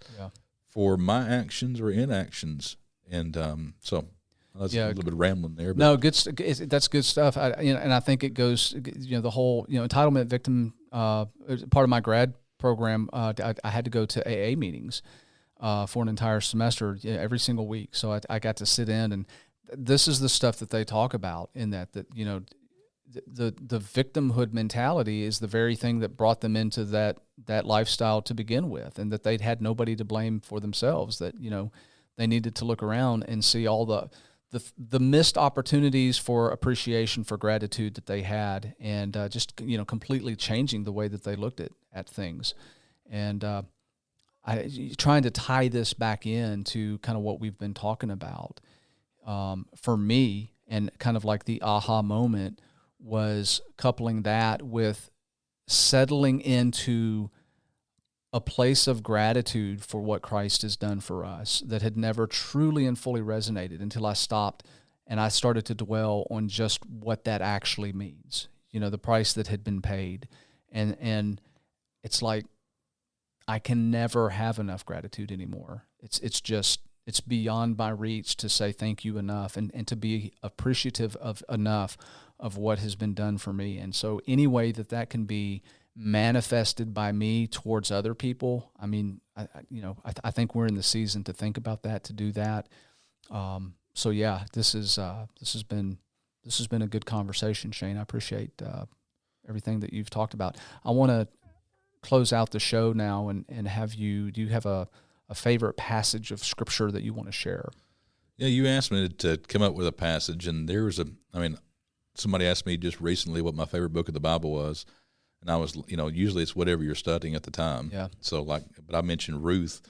for my actions or inactions? And so that's a little bit of rambling there. But. No, that's good stuff. And I think it goes, the whole, entitlement victim, part of my grad program, I had to go to AA meetings for an entire semester, every single week. So I got to sit in, and this is the stuff that they talk about in that the victimhood mentality is the very thing that brought them into that lifestyle to begin with, and that they'd had nobody to blame for themselves, that, they needed to look around and see all the the missed opportunities for appreciation, for gratitude that they had, and just completely changing the way that they looked at things. And trying to tie this back into kind of what we've been talking about, for me, and kind of like the aha moment was coupling that with settling into a place of gratitude for what Christ has done for us that had never truly and fully resonated until I stopped and I started to dwell on just what that actually means, the price that had been paid. And it's like, I can never have enough gratitude anymore. It's beyond my reach to say thank you enough and to be appreciative of enough of what has been done for me. And so any way that can be manifested by me towards other people, I mean, I think we're in the season to think about that, to do that. So yeah, this has been a good conversation, Shane. I appreciate everything that you've talked about. I want to close out the show now and do you have a favorite passage of Scripture that you want to share? Yeah, you asked me to come up with a passage, and somebody asked me just recently what my favorite book of the Bible was, and I was, usually it's whatever you're studying at the time. Yeah. So but I mentioned Ruth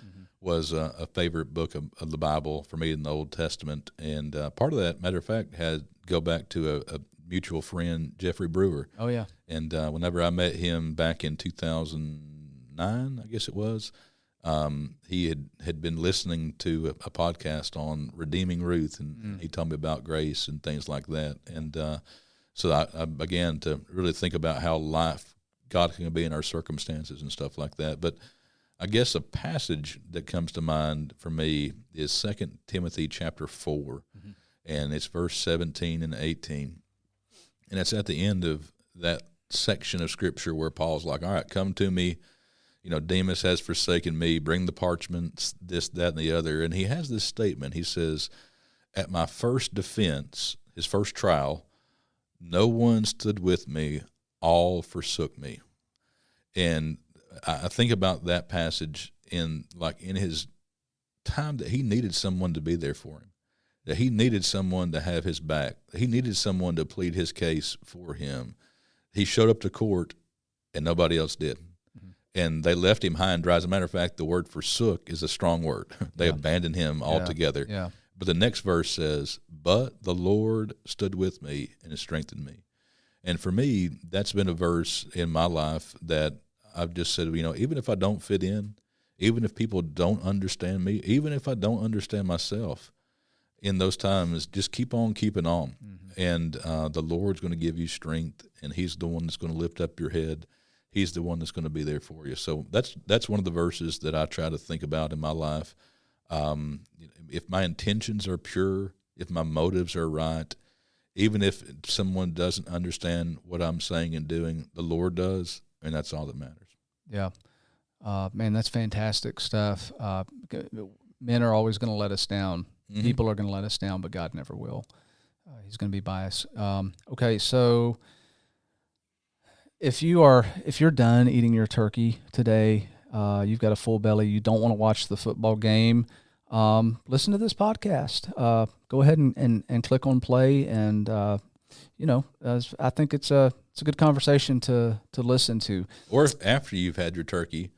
was a favorite book of the Bible for me in the Old Testament, and part of that, matter of fact, had go back to a mutual friend, Jeffrey Brewer. Oh yeah. And whenever I met him back in 2009, I guess it was, he had been listening to a podcast on redeeming Ruth, and he told me about grace and things like that. And so I began to really think about how life, God can be in our circumstances and stuff like that. But I guess a passage that comes to mind for me is 2 Timothy chapter 4, and it's verse 17 and 18. And it's at the end of that section of Scripture where Paul's like, all right, come to me. Demas has forsaken me. Bring the parchments, this, that, and the other. And he has this statement. He says, at my first defense, his first trial, no one stood with me. All forsook me. And I think about that passage in his time that he needed someone to be there for him, that he needed someone to have his back. He needed someone to plead his case for him. He showed up to court, and nobody else did. And they left him high and dry. As a matter of fact, the word forsook is a strong word. They abandoned him altogether. Yeah. But the next verse says, but the Lord stood with me and strengthened me. And for me, that's been a verse in my life that I've just said, even if I don't fit in, even if people don't understand me, even if I don't understand myself, in those times, just keep on keeping on. And the Lord's going to give you strength, and he's the one that's going to lift up your head. He's the one that's going to be there for you. So that's one of the verses that I try to think about in my life. If my intentions are pure, if my motives are right, even if someone doesn't understand what I'm saying and doing, the Lord does, and that's all that matters. Yeah. Man, that's fantastic stuff. Men are always going to let us down. People are going to let us down, but God never will. He's going to be biased. Okay, so if you're done eating your turkey today, you've got a full belly, you don't want to watch the football game, listen to this podcast. Go ahead and click on play, and I think it's a good conversation to listen to. Or if after you've had your turkey,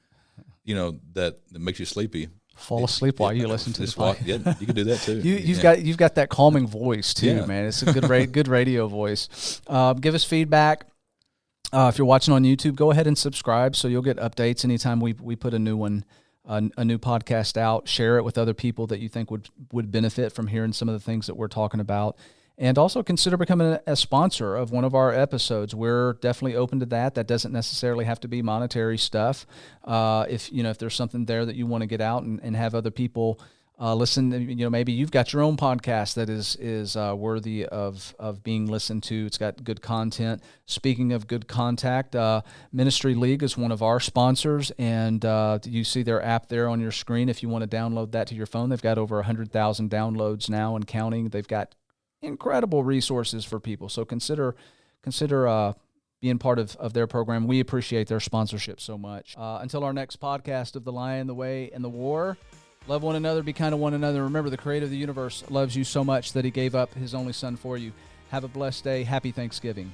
that makes you sleepy, fall asleep while you listen to this. Yeah, you can do that too. You've got that calming voice too, man. It's a good radio voice. Give us feedback. If you're watching on YouTube, go ahead and subscribe so you'll get updates anytime we put a new one, a new podcast out. Share it with other people that you think would benefit from hearing some of the things that we're talking about. And also consider becoming a sponsor of one of our episodes. We're definitely open to that. That doesn't necessarily have to be monetary stuff. If there's something there that you want to get out and have other people listen, maybe you've got your own podcast that is worthy of being listened to. It's got good content. Speaking of good contact, Ministry League is one of our sponsors, and you see their app there on your screen. If you want to download that to your phone, they've got over 100,000 downloads now and counting. They've got incredible resources for people. So consider being part of their program. We appreciate their sponsorship so much. Until our next podcast of The Lion, the Way, and the War, Love one another, be kind to one another. Remember, the creator of the universe loves you so much that he gave up his only son for you. Have a blessed day. Happy Thanksgiving.